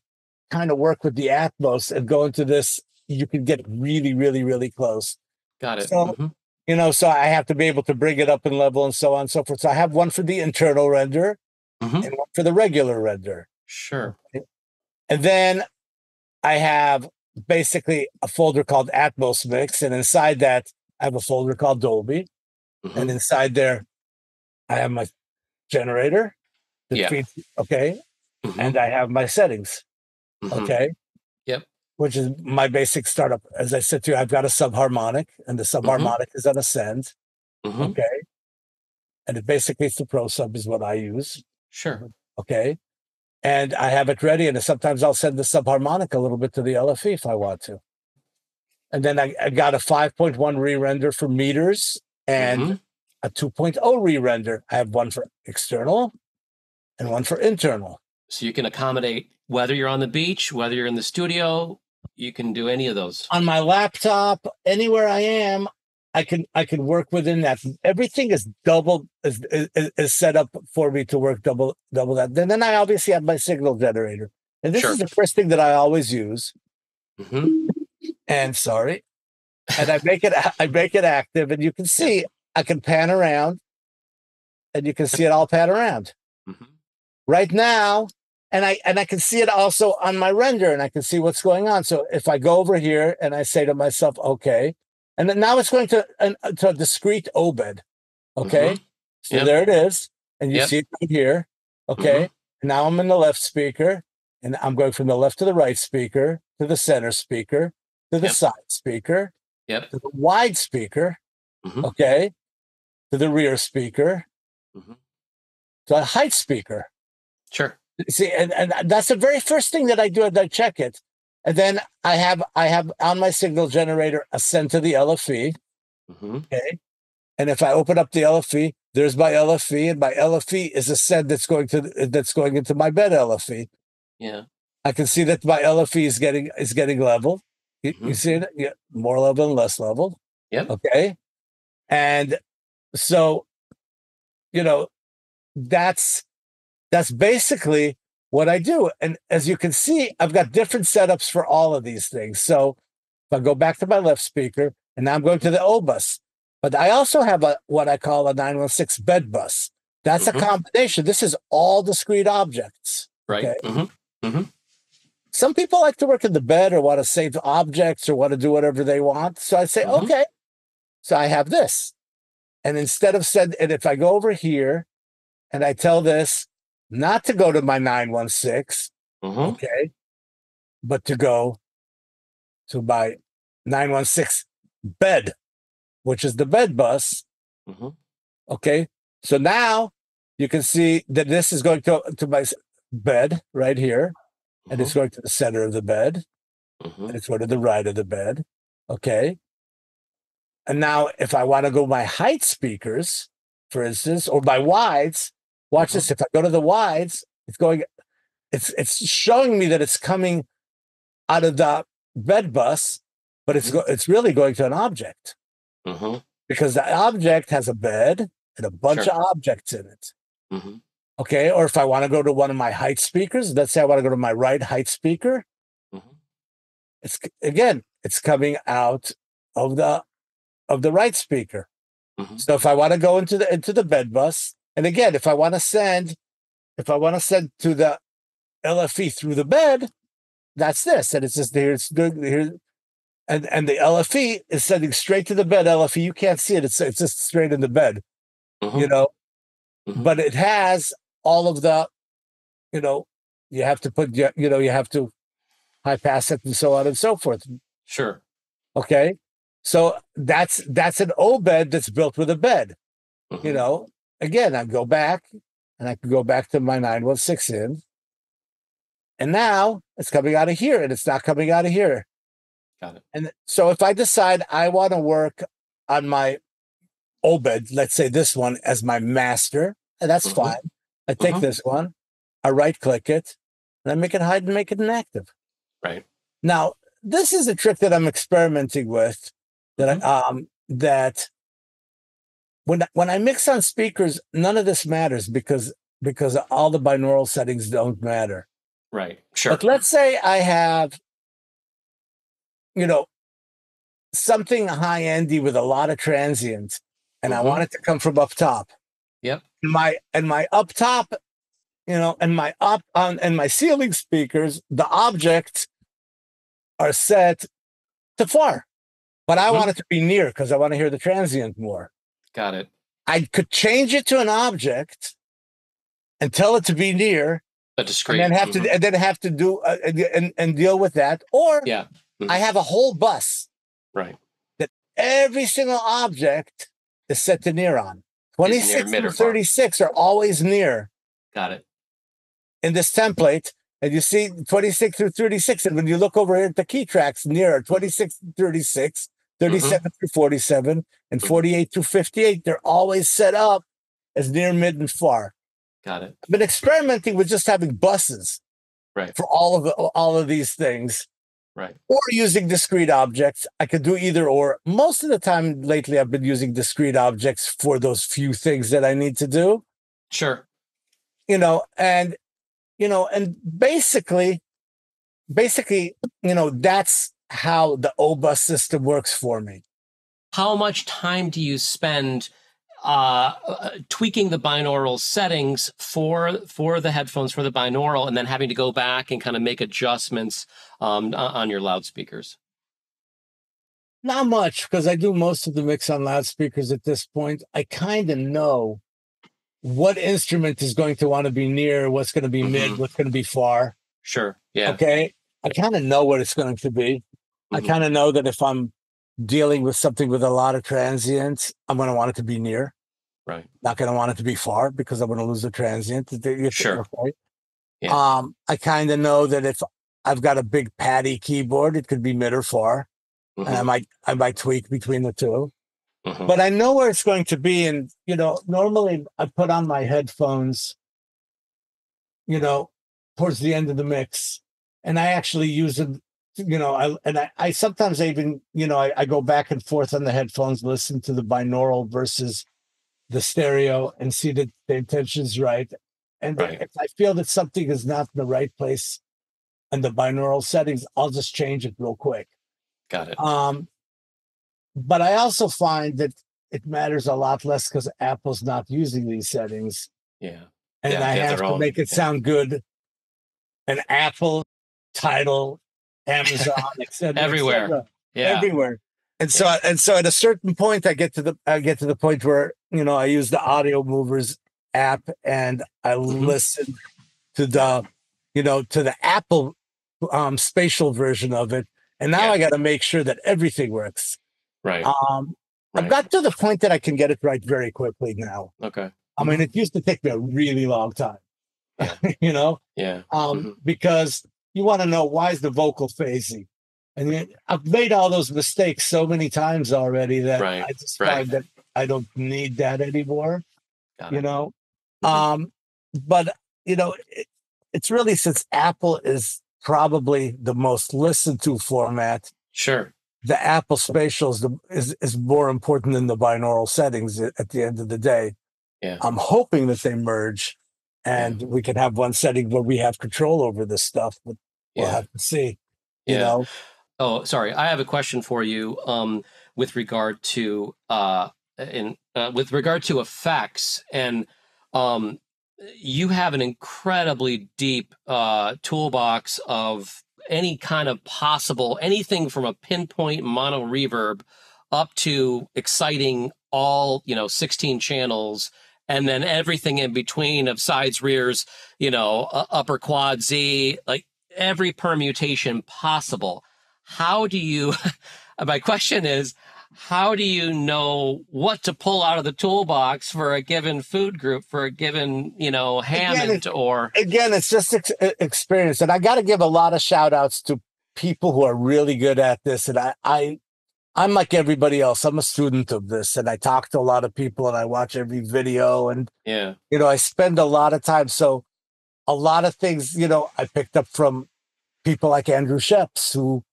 kind of work with the Atmos and go into this, you can get really, really, really close. Got it. So, so I have to be able to bring it up in level and so on and so forth. So I have one for the internal render and one for the regular render. Sure. And then I have basically a folder called Atmos Mix, and inside that, I have a folder called Dolby, and inside there, I have my generator that feeds. Okay, and I have my settings. Okay. Yep. Which is my basic startup. As I said to you, I've got a subharmonic, and the subharmonic is on ascend. Okay. And it basically, it's the Pro Sub is what I use. Sure. Okay. And I have it ready, and sometimes I'll send the subharmonic a little bit to the LFE if I want to. And then I got a 5.1 re-render for meters and a 2.0 re-render. I have one for external and one for internal. So you can accommodate whether you're on the beach, whether you're in the studio, you can do any of those. On my laptop, anywhere I am, I can work within that. Everything is is set up for me to work double that. Then I obviously have my signal generator, and this is the first thing that I always use. And sorry, and I make it active, and you can see I can pan around, and you can see it all pan around right now. And I can see it also on my render, and I can see what's going on. So if I go over here and I say to myself, okay, and then now it's going to a discrete obed. Okay. So there it is. And you see it right here. Okay. Now I'm in the left speaker, and I'm going from the left to the right speaker, to the center speaker, to the side speaker, to the wide speaker. Okay. To the rear speaker, to a height speaker. Sure. See, and that's the very first thing that I do as I check it. And then I have on my signal generator ascend to the LFE. Okay. And if I open up the LFE, there's my LFE, and my LFE is a send that's going into my bed LFE. Yeah. I can see that my LFE is getting level. You see it? Yeah, more level and less level. Yep. Okay. And so, that's basically what I do. And as you can see, I've got different setups for all of these things. So if I go back to my left speaker, and now I'm going to the O bus, but I also have what I call a 916 bed bus. That's a combination. This is all discrete objects. Right. Okay? Some people like to work in the bed or want to save objects or want to do whatever they want. So I say, okay. So I have this. And instead of and if I go over here and I tell this not to go to my 916, okay, but to go to my 916 bed, which is the bed bus. Okay. So now you can see that this is going to my bed right here, and it's going to the center of the bed, and it's going to the right of the bed. Okay. And now if I want to go my height speakers, for instance, or my wides, watch this. If I go to the wides, it's showing me that it's coming out of the bed bus, but it's really going to an object because the object has a bed and a bunch of objects in it. Okay. Or if I want to go to one of my height speakers, let's say I want to go to my right height speaker. It's coming out of the right speaker. So if I want to go into the bed bus, and again, if I want to send to the LFE through the bed, that's this. And it's just here, and the LFE is sending straight to the bed LFE. You can't see it. It's just straight in the bed, but it has all of the, you have to put, you have to high pass it and so on and so forth. Sure. Okay. So that's an O-bed that's built with a bed. Again, I go back and I can go back to my 916 in, and now it's coming out of here, and it's not coming out of here. Got it. And so if I decide I want to work on my O-bed, let's say this one as my master, and that's fine. I take this one, I right click it, and I make it hide and make it inactive. Right. Now, this is a trick that I'm experimenting with. That when I mix on speakers, none of this matters because all the binaural settings don't matter. Right. Sure. But let's say I have, something high-endy with a lot of transients, and I want it to come from up top. Yep. And my up top, and my ceiling speakers, the object are set to far, but I Mhm. want it to be near because I want to hear the transient more. Got it. I could change it to an object and tell it to be near, A and discrete. then have to do and deal with that. Or Yeah. I have a whole bus Right. that every single object is set to near on. Is near, 26 mid, through or far. 36 are always near Got it. in this template. And you see 26 through 36. And when you look over here at the key tracks, near 26 through 36, 37 through 47, and 48 through 58, they're always set up as near, mid, and far. Got it. I've been experimenting with just having buses Right. for all of these things. Right. Or using discrete objects. I could do either or. Most of the time lately, I've been using discrete objects for those few things that I need to do. Sure. And basically, that's how the O-bus system works for me. How much time do you spend tweaking the binaural settings for the headphones, for the binaural, and then having to go back and kind of make adjustments on your loudspeakers? Not much, because I do most of the mix on loudspeakers at this point. I kind of know what instrument is going to want to be near, what's going to be mid, what's going to be far. Sure. Yeah. Okay. I kind of know what it's going to be. I kind of know that if I'm dealing with something with a lot of transients, I'm going to want it to be near. Right. Not going to want it to be far because I'm going to lose the transient. Sure. Okay. Yeah. I kind of know that if I've got a big patty keyboard, it could be mid or far. And I might tweak between the two. But I know where it's going to be. And, normally I put on my headphones, towards the end of the mix. And I actually use them, I sometimes even, I go back and forth on the headphones, listen to the binaural versus the stereo and see that the intention's right. And if I feel that something is not in the right place in the binaural settings, I'll just change it real quick. Got it. But I also find that it matters a lot less because Apple's not using these settings. Yeah. And I have to make it sound good. And Apple, Tidal, Amazon, etc. Everywhere. Everywhere. And so at a certain point, I get to the point where, I use the Audio Movers app and I listen to the, to the Apple spatial version of it. And now I got to make sure that everything works. Right. I've got to the point that I can get it right very quickly now. Okay. I mean, it used to take me a really long time, because you want to know, why is the vocal phasing? And I've made all those mistakes so many times already that I just find that I don't need that anymore, But, it's really, since Apple is probably the most listened to format. Sure. The Apple spatial is more important than the binaural settings at the end of the day. Yeah. I'm hoping that they merge and we can have one setting where we have control over this stuff, but we'll have to see, Oh, sorry. I have a question for you with regard to effects, and you have an incredibly deep toolbox of any kind of possible, anything from a pinpoint mono reverb up to exciting all, 16 channels, and then everything in between of sides, rears, upper quad Z, like every permutation possible. How do you, my question is, how do you know what to pull out of the toolbox for a given food group, for a given, Hammond Again, it's just experience. And I got to give a lot of shout outs to people who are really good at this. And I'm like everybody else. I'm a student of this, and I talk to a lot of people and I watch every video, and, I spend a lot of time. So a lot of things, I picked up from people like Andrew Sheps, who,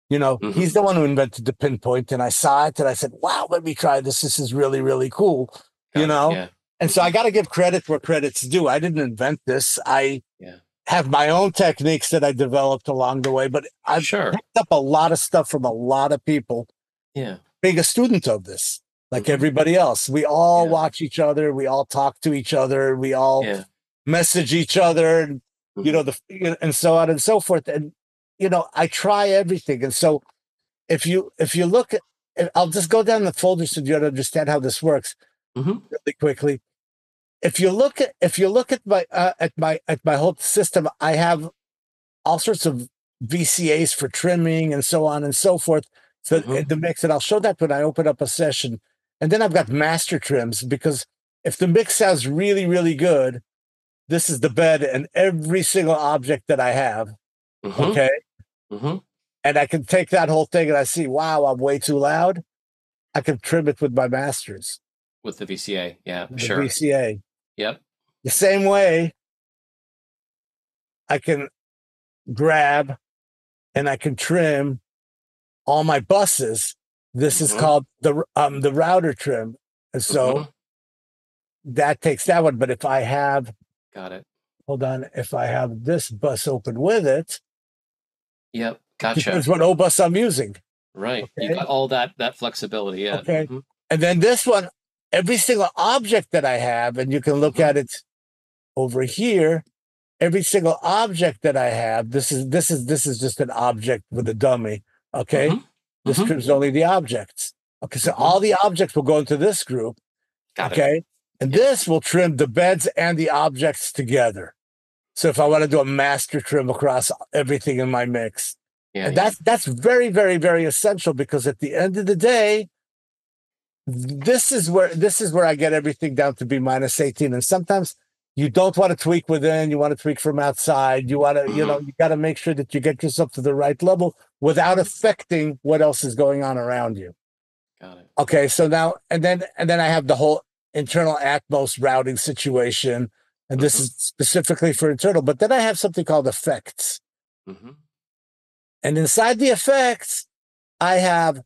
he's the one who invented the pinpoint, and I saw it and I said, wow, let me try this. This is really, really cool, And so I got to give credit where credit's due. I didn't invent this. I have my own techniques that I developed along the way, but I've picked up a lot of stuff from a lot of people. Yeah. Being a student of this, like everybody else, we all watch each other. We all talk to each other. We all message each other, and, and so on and so forth. And I try everything. And so if you look at, I'll just go down the folder so you understand how this works really quickly. If you look at my whole system, I have all sorts of VCAs for trimming and so on and so forth. So in the mix, and I'll show that when I open up a session. And then I've got master trims, because if the mix sounds really, really good, this is the bed and every single object that I have. Okay. And I can take that whole thing and I see, wow, I'm way too loud. I can trim it with my masters. With the VCA. Yeah, The sure. VCA. Yep. The same way I can grab and I can trim all my buses. This is called the router trim. And so that takes that one. But if I have, got it. Hold on, if I have this bus open with it, yep, gotcha. Depends what O bus I'm using. Right. Okay. You got all that flexibility. Yeah. Okay. And then this one, every single object that I have, and you can look at it over here. Every single object that I have, this is just an object with a dummy. Okay. This trims only the objects. Okay. So all the objects will go into this group. Got okay. It. And this will trim the beds and the objects together. So if I want to do a master trim across everything in my mix, and that's very, very, very essential, because at the end of the day, this is where I get everything down to be -18. And sometimes you don't want to tweak within, you want to tweak from outside. You want to, you got to make sure that you get yourself to the right level without affecting what else is going on around you. Got it. Okay, so now and then I have the whole internal Atmos routing situation, and this is specifically for internal. But then I have something called effects, and inside the effects, I have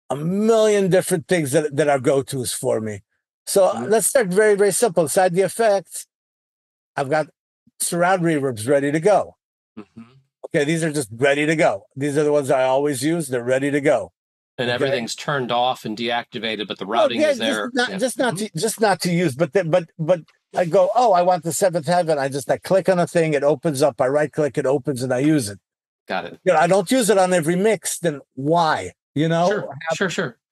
a million different things that are go-tos for me. So let's start very, very simple. Inside the effects, I've got surround reverbs ready to go. Okay, these are just ready to go. These are the ones I always use. They're ready to go. And everything's turned off and deactivated, but the routing is there. Just not to use, but I go, oh, I want the seventh heaven. I click on a thing, it opens up. I right click, it opens, and I use it. Got it. I don't use it on every mix. Then why? Sure.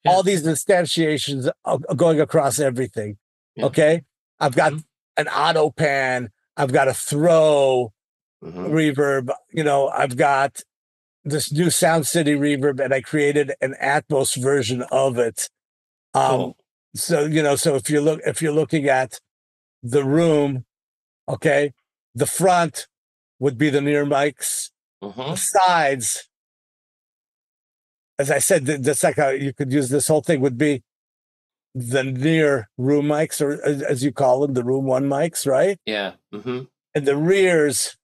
Yeah. All these instantiations going across everything. Yeah. Okay, I've got an auto pan. I've got a throw reverb. I've got this new Sound City reverb, and I created an Atmos version of it. Cool. So if you're looking at the room, okay, the front would be the near mics, the sides, as I said, that's like how you could use this whole thing, would be the near room mics, or as you call them, the room one mics, right? Yeah. And the rears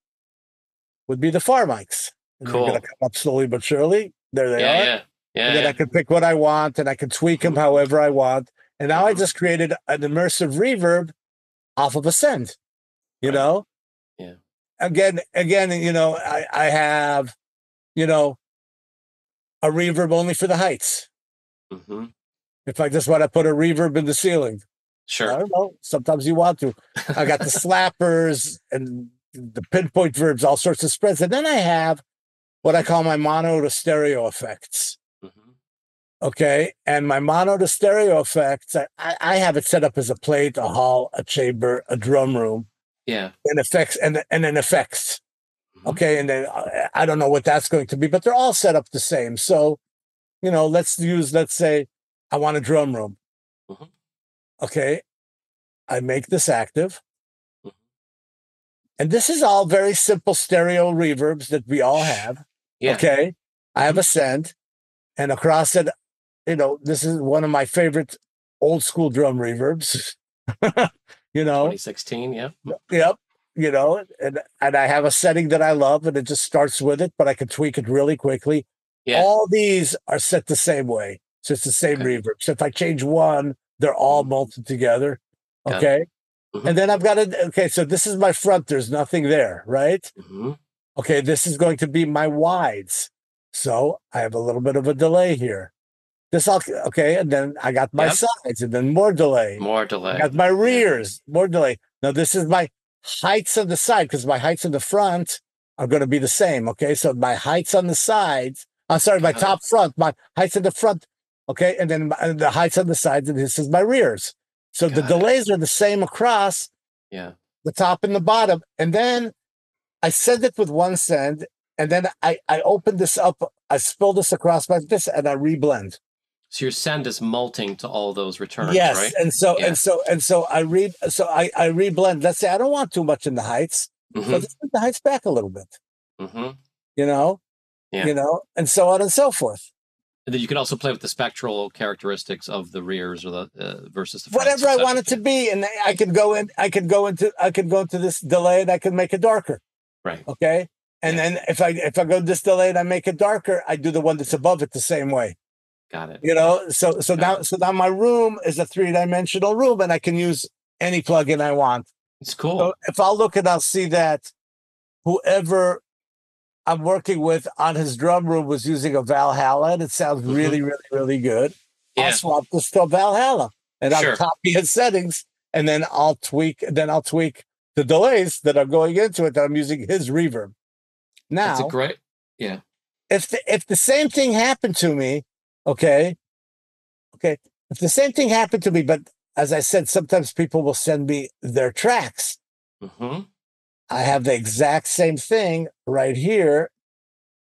would be the far mics. And cool. They're going to come up slowly but surely. There they are. Yeah. And then I can pick what I want, and I can tweak them however I want. And now I just created an immersive reverb off of a send. Yeah. Again, I have, a reverb only for the heights. If I just want to put a reverb in the ceiling. Sure. I don't know. Sometimes you want to. I got the slappers and the pinpoint verbs, all sorts of spreads. And then I have what I call my mono to stereo effects. Okay. And my mono to stereo effects, I have it set up as a plate, a hall, a chamber, a drum room. Yeah. And effects, and then effects. Okay. And then I don't know what that's going to be, but they're all set up the same. So, let's say I want a drum room. Okay. I make this active. And this is all very simple stereo reverbs that we all have. Yeah. Okay. I have a send, and across it, this is one of my favorite old school drum reverbs. 2016. Yeah. Yep. And I have a setting that I love, and it just starts with it, but I can tweak it really quickly. Yeah. All these are set the same way. So it's the same reverb. So if I change one, they're all melted together. Okay. And then I've got it. Okay. So this is my front. There's nothing there. Right. Okay. This is going to be my wides. So I have a little bit of a delay here. Okay. And then I got my sides, and then more delay. I got my rears, more delay. Now this is my heights on the side, because my heights in the front are going to be the same. Okay, so my heights on the sides. I'm sorry, my top front, my heights in the front. Okay, and then the heights on the sides, and this is my rears. So the delays are the same across. Yeah. The top and the bottom, and then I send it with one send, and then I open this up. I spill this across like this, and I reblend. So your send is multing to all those returns, yes, right? And so I reblend. Let's say I don't want too much in the heights, so just put the heights back a little bit. You know, and so on and so forth. And then you can also play with the spectral characteristics of the rears or the versus the whatever I want it to be, and I could go into this delay, and I can make it darker. Right. Okay. And then if I go this delay and I make it darker, I do the one that's above it the same way. Got it. So now my room is a 3-dimensional room, and I can use any plugin I want. It's cool. So if I'll look and I'll see that whoever I'm working with on his drum room was using a Valhalla, and it sounds really, really, really good. Yeah. I'll swap this to a Valhalla, and I'll copy his settings, and then I'll tweak the delays that are going into it that I'm using his reverb. Now, that's a great, yeah. If the same thing happened to me, okay, if the same thing happened to me, but as I said, sometimes people will send me their tracks. I have the exact same thing right here.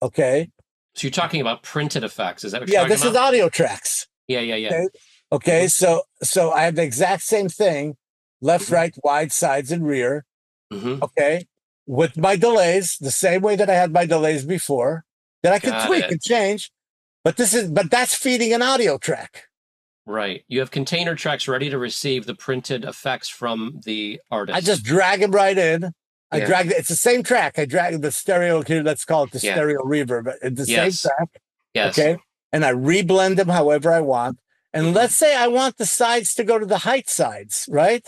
Okay. So you're talking about printed effects. Is that what you're talking about? Yeah, this is audio tracks. Yeah. Okay. So I have the exact same thing, left, right, wide, sides, and rear. Okay. With my delays, the same way that I had my delays before, that I could tweak and change. But that's feeding an audio track. Right. You have container tracks ready to receive the printed effects from the artist. I just drag them right in. It's the same track. I drag the stereo here. Let's call it the stereo reverb. It's the same track. Yes. Okay. And I reblend them however I want. And let's say I want the sides to go to the height sides, right?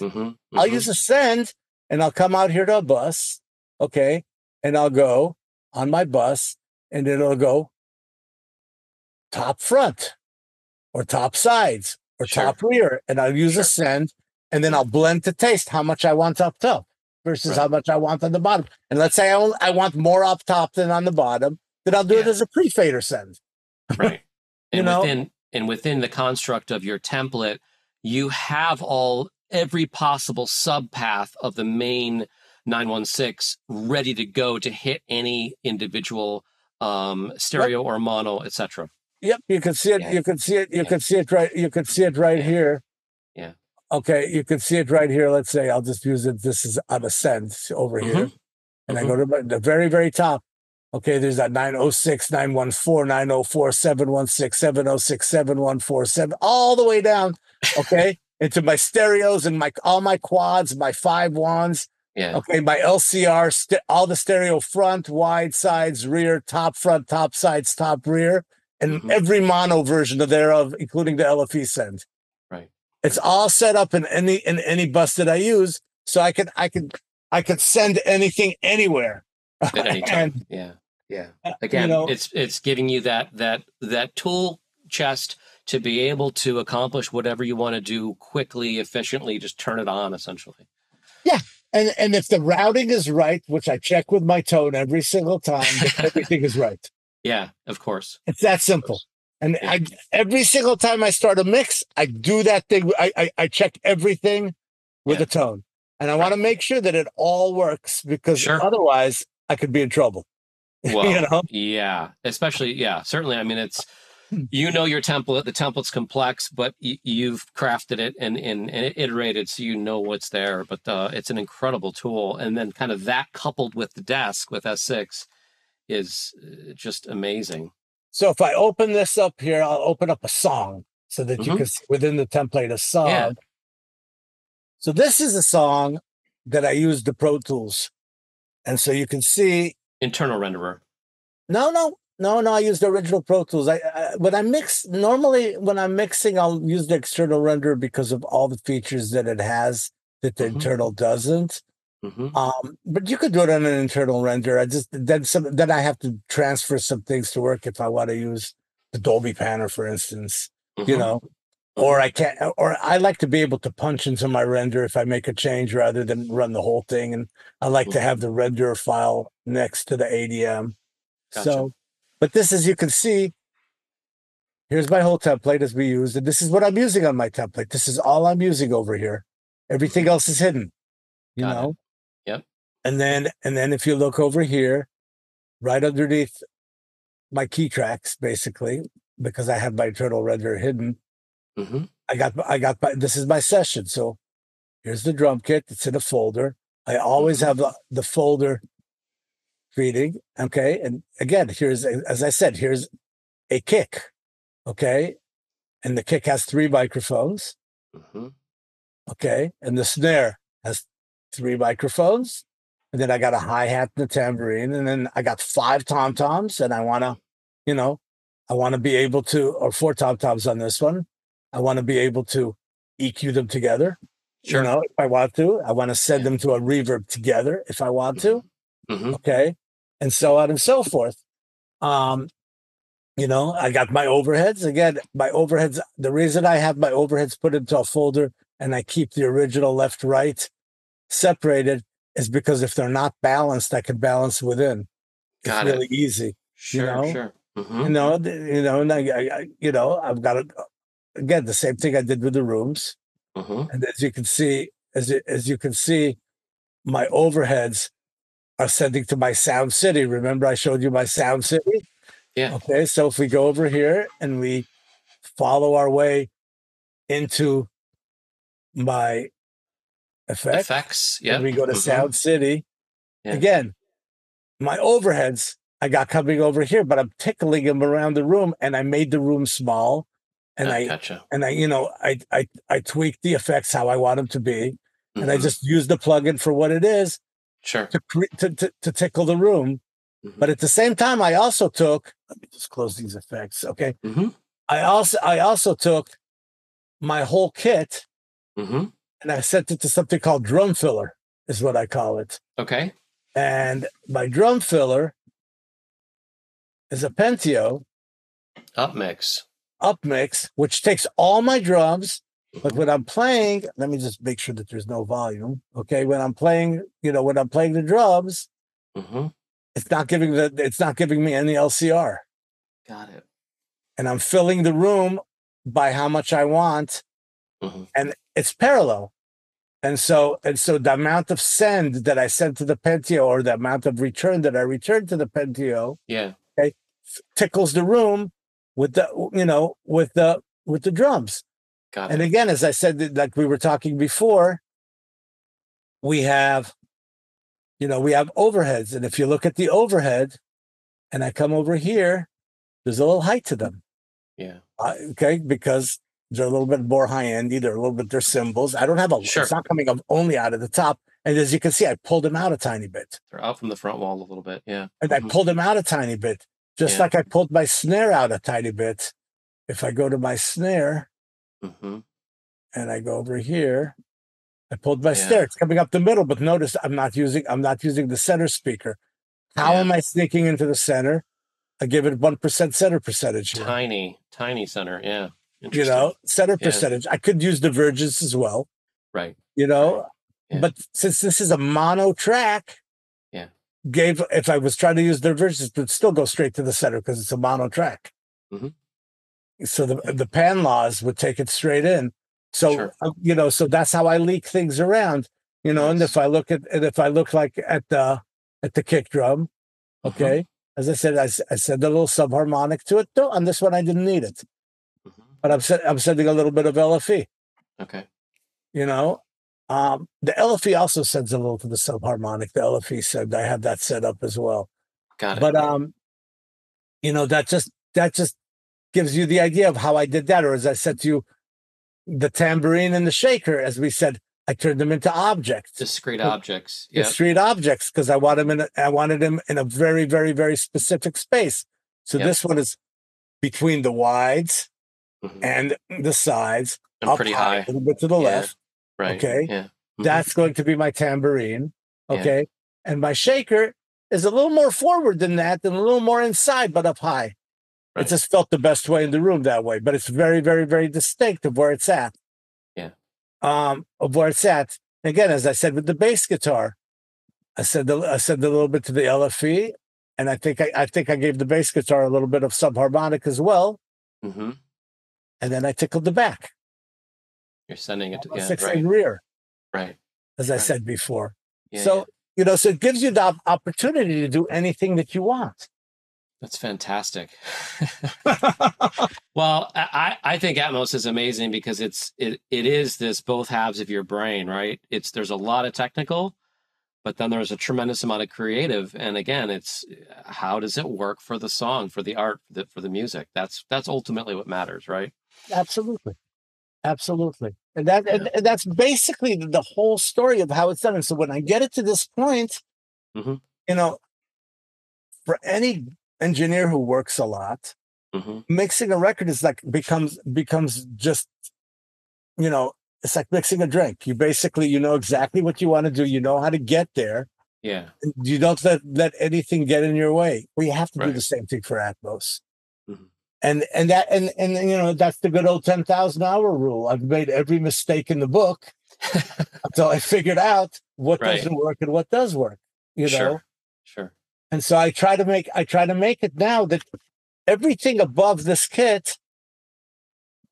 I'll use a send, and I'll come out here to a bus. Okay. And I'll go on my bus, and it'll go top front or top sides or top rear. And I'll use a send, and then I'll blend to taste how much I want up top versus how much I want on the bottom. And let's say I want more up top than on the bottom, then I'll do it as a pre-fader send. Right. And within the construct of your template, you have every possible subpath of the main 916 ready to go to hit any individual stereo or mono, etc. Yep, you can see it. You can see it. You can see it right. You can see it right here. Yeah. Okay, you can see it right here. Let's say I'll just use it. This is on a send over here, and I go to the very, very top. Okay, there's that 906, 914, 904, 716, 706, 7147, all the way down. Okay, into my stereos and all my quads, my 5-1s. Yeah. Okay, my LCR, all the stereo front, wide, sides, rear, top, front, top, sides, top, rear, and every mono version thereof, including the LFE send. Right. It's all set up in any bus that I use, so I could send anything anywhere at any time. Yeah. Again, it's giving you that tool chest to be able to accomplish whatever you want to do quickly, efficiently. Just turn it on, essentially. Yeah. And if the routing is right, which I check with my tone every single time, everything is right. Yeah, of course. It's that simple. And every single time I start a mix, I do that thing. I check everything with a tone. And I want to make sure that it all works, because otherwise I could be in trouble. Well, yeah, especially, certainly. I mean, it's, your template, the template's complex, but you've crafted it and iterated, so you know what's there. But it's an incredible tool. And then kind of that coupled with the desk with S6 is just amazing. So if I open this up here, I'll open up a song so that you can see within the template a song. Yeah. So this is a song that I used the Pro Tools. And so you can see. Internal renderer. No. I use the original Pro Tools. Normally when I'm mixing, I'll use the external renderer because of all the features that it has that the internal doesn't. But you could do it on an internal render. Then I have to transfer some things to work if I want to use the Dolby Panner, for instance. or I can't, or I like to be able to punch into my render if I make a change rather than run the whole thing. And I like to have the render file next to the ADM. Gotcha. So, but this, as you can see, here's my whole template as we used, and this is what I'm using on my template. This is all I'm using over here. Everything else is hidden, you know? Yep. And then if you look over here, right underneath my key tracks, basically, because I have my internal render hidden, I got this is my session. So here's the drum kit. It's in a folder. I always have the folder feeding. Okay. And again, here's, as I said, here's a kick. Okay. And the kick has 3 microphones. Okay. And the snare has 3 microphones. And then I got a hi-hat and a tambourine. And then I got 5 tom-toms. And I want to, you know, I want to be able to, or 4 tom-toms on this one. I want to be able to EQ them together. Sure. You know, if I want to. I want to send them to a reverb together if I want to. Okay. And so on and so forth. You know, I got my overheads. Again, my overheads, the reason I have my overheads put into a folder and I keep the original left-right separated is because if they're not balanced, I can balance within. It's really easy. Sure, you know? sure. You know, and I've got again, the same thing I did with the rooms. And as you can see, as you can see, my overheads are sending to my Sound City. Remember I showed you my Sound City? Yeah. Okay, so if we go over here and we follow our way into my effects, yeah. and we go to Sound City, again, my overheads I got coming over here, but I'm tickling them around the room, and I made the room small, and I tweaked the effects how I want them to be, and I just used the plugin for what it is, to tickle the room. But at the same time, I also took, let me just close these effects, okay? I also took my whole kit, and I sent it to something called drum filler, is what I call it. Okay. And my drum filler is a Pentio Upmix, which takes all my drums. But when I'm playing, let me just make sure that there's no volume. Okay, when I'm playing, when I'm playing the drums, it's not giving me any LCR. Got it. And I'm filling the room by how much I want, and it's parallel. And so the amount of send that I send to the Pentio, or the amount of return that I return to the Pentio, okay, tickles the room with the with the drums. Got it. And again, as I said, like we were talking before, we have overheads, and if you look at the overhead, and I come over here, there's a little height to them. Yeah. Okay, because they're a little bit more high-endy. They're cymbals. I don't have it's not coming up only out of the top. And as you can see, I pulled them out a tiny bit. They're out from the front wall a little bit, yeah. And I pulled them out a tiny bit, just like I pulled my snare out a tiny bit. If I go to my snare, and I go over here, I pulled my snare. It's coming up the middle, but notice I'm not using the center speaker. How am I sneaking into the center? I give it 1% center percentage here. Tiny center, yeah. Center percentage. I could use divergence as well. Right. But since this is a mono track, if I was trying to use divergence, it would still go straight to the center because it's a mono track. So the pan laws would take it straight in. So so that's how I leak things around. And if I look like at the kick drum, okay. As I said, I said a little subharmonic to it. Though on this one, I didn't need it. But I'm sending a little bit of LFE. Okay. The LFE also sends a little to the subharmonic. The LFE send, I have that set up as well. Got it. But that just gives you the idea of how I did that. Or as I said to you, the tambourine and the shaker, as we said, I turned them into objects. Discrete objects. Discrete objects, because I wanted them in a very, very, very specific space. So this one is between the wides and the sides. And pretty high. A little bit to the left. Right. Okay. Yeah. That's going to be my tambourine. Okay. And my shaker is a little more forward than that, and a little more inside, but up high. It just felt the best way in the room that way, but it's very, very, very distinct of where it's at. Yeah. Of where it's at. Again, as I said with the bass guitar, I said a little bit to the LFE, and I think I gave the bass guitar a little bit of subharmonic as well. Mm-hmm. And then I tickled the back. You're sending it to six and rear. Right. As I said before. Yeah, so, you know, so it gives you the opportunity to do anything that you want. That's fantastic. Well, I think Atmos is amazing because it is this both halves of your brain, right? There's a lot of technical, but then there's a tremendous amount of creative. And again, it's how does it work for the song, for the art, for the music? That's ultimately what matters, right? Absolutely. Absolutely. And that's basically the whole story of how it's done. And so when I get it to this point, mm-hmm. you know, for any engineer who works a lot, mm-hmm. mixing a record is like becomes just, you know, it's like mixing a drink. You basically, you know exactly what you want to do. You know how to get there. Yeah. You don't let anything get in your way. Well, you have to do the same thing for Atmos. Mm-hmm. And you know, that's the good old 10,000 hour rule. I've made every mistake in the book until I figured out what doesn't work and what does work, you know? Sure. And so I try to make it now that everything above this kit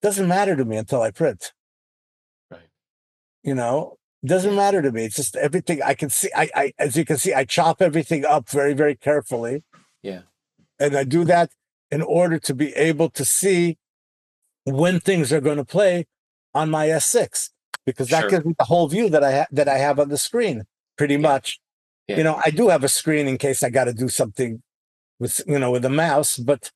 doesn't matter to me until I print. Right. You know, it doesn't matter to me. It's just everything I can see. I as you can see, I chop everything up very, very carefully. Yeah. And I do that in order to be able to see when things are going to play on my S6, because that gives me the whole view that I have on the screen, pretty much. Yeah. You know, I do have a screen in case I got to do something with, you know, with a mouse, but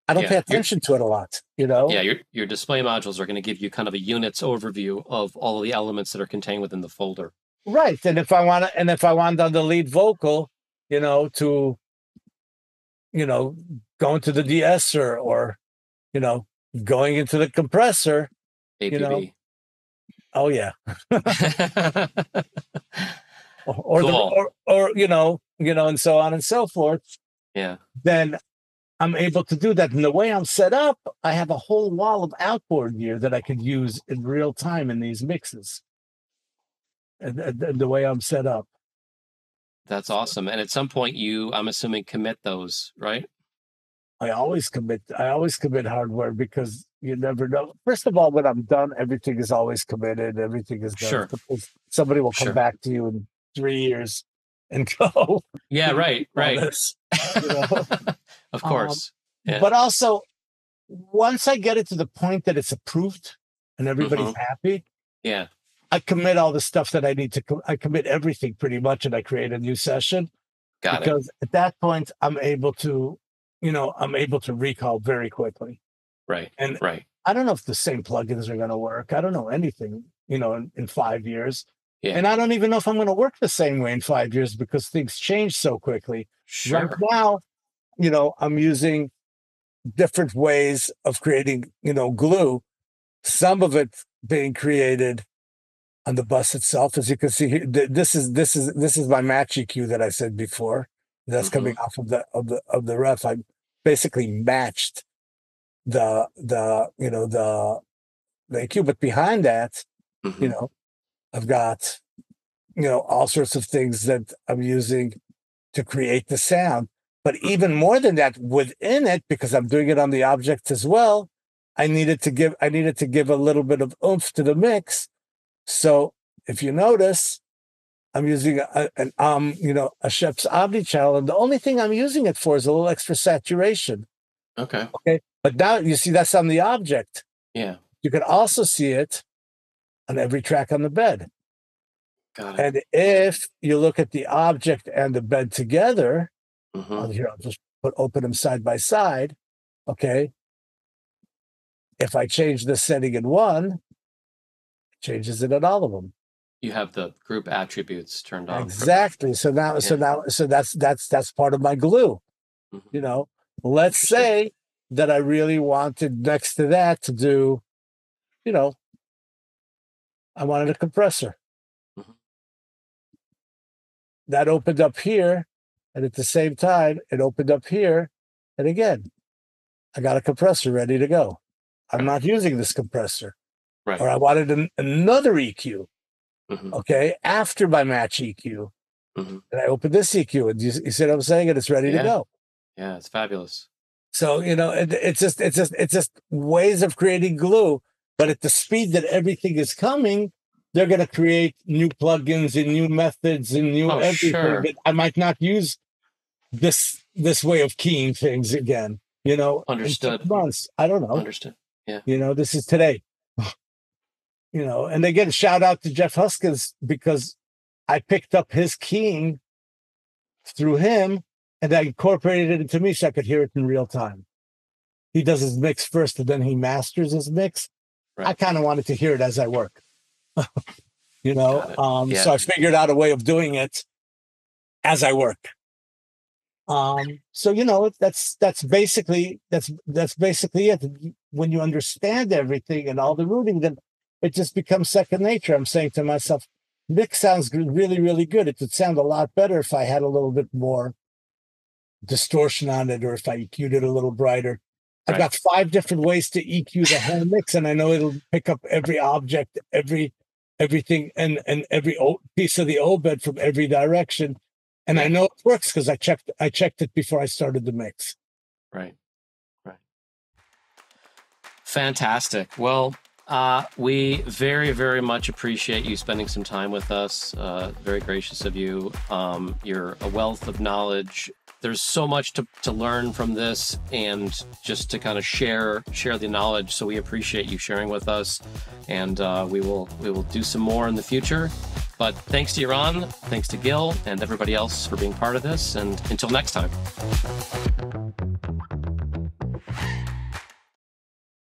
I don't pay attention to it a lot, you know? Yeah, your display modules are going to give you kind of a unit's overview of all of the elements that are contained within the folder. Right. And if I want on the lead vocal, you know, to, you know, go into the de-esser or, you know, going into the compressor, APB. You know, oh yeah. or cool. or you know, and so on and so forth. Yeah. Then I'm able to do that. And the way I'm set up, I have a whole wall of outboard gear that I could use in real time in these mixes. And the way I'm set up. That's awesome. And at some point I'm assuming commit those, right? I always commit hardware because you never know. First of all, when I'm done, everything is always committed. Everything is done. Sure. Somebody will come back to you in 3 years and go. Yeah, right. This, you know? Of course. But also, once I get it to the point that it's approved and everybody's happy, I commit all the stuff that I need to. I commit everything pretty much, and I create a new session. Because at that point, I'm able to recall very quickly. Right. And I don't know if the same plugins are going to work. I don't know anything, you know, in 5 years. Yeah. And I don't even know if I'm going to work the same way in 5 years because things change so quickly. Sure. Right now, you know, I'm using different ways of creating, you know, glue. Some of it being created on the bus itself, as you can see here. This is my match EQ that I said before. That's coming off of the ref. I basically matched the EQ, but behind that, you know, I've got, you know, all sorts of things that I'm using to create the sound. But even more than that, within it, because I'm doing it on the object as well, I needed to give a little bit of oomph to the mix. So if you notice, I'm using a Shep's Omni channel, and the only thing I'm using it for is a little extra saturation. Okay. But now you see that's on the object. Yeah. You can also see it on every track on the bed. Got it. And if you look at the object and the bed together, here I'll just open them side by side. Okay. If I change the setting in one, it changes it in all of them. You have the group attributes turned on. Exactly. So that's part of my glue. You know, let's say that I really wanted next to that to do, you know, I wanted a compressor. That opened up here, and at the same time, it opened up here, and again, I got a compressor ready to go. I'm not using this compressor. Right. Or I wanted another EQ. Mm-hmm. Okay. After my match EQ. Mm-hmm. And I opened this EQ and you see what I'm saying? And it's ready to go. Yeah, it's fabulous. So, you know, it's just ways of creating glue, but at the speed that everything is coming, they're going to create new plugins and new methods and new everything that I might not use this way of keying things again, you know. Understood. In 6 months, I don't know. Understood. Yeah. You know, this is today. You know, and again, shout out to Jeff Huskins because I picked up his keying through him and I incorporated it into me so I could hear it in real time. He does his mix first and then he masters his mix. Right. I kind of wanted to hear it as I work. You know, so I figured out a way of doing it as I work. So, you know, that's basically it. When you understand everything and all the routing, then it just becomes second nature. I'm saying to myself, mix sounds really, really good. It would sound a lot better if I had a little bit more distortion on it, or if I EQ'd it a little brighter. I've got 5 different ways to EQ the whole mix, and I know it'll pick up every object, everything, and every piece of the O-bed from every direction. And I know it works because I checked it before I started the mix. Right. Fantastic. Well, we very, very much appreciate you spending some time with us. Very gracious of you. You're a wealth of knowledge. There's so much to learn from this, and just to kind of share the knowledge. So we appreciate you sharing with us, and we will do some more in the future. But thanks to Yaron, thanks to Gil, and everybody else for being part of this. And until next time.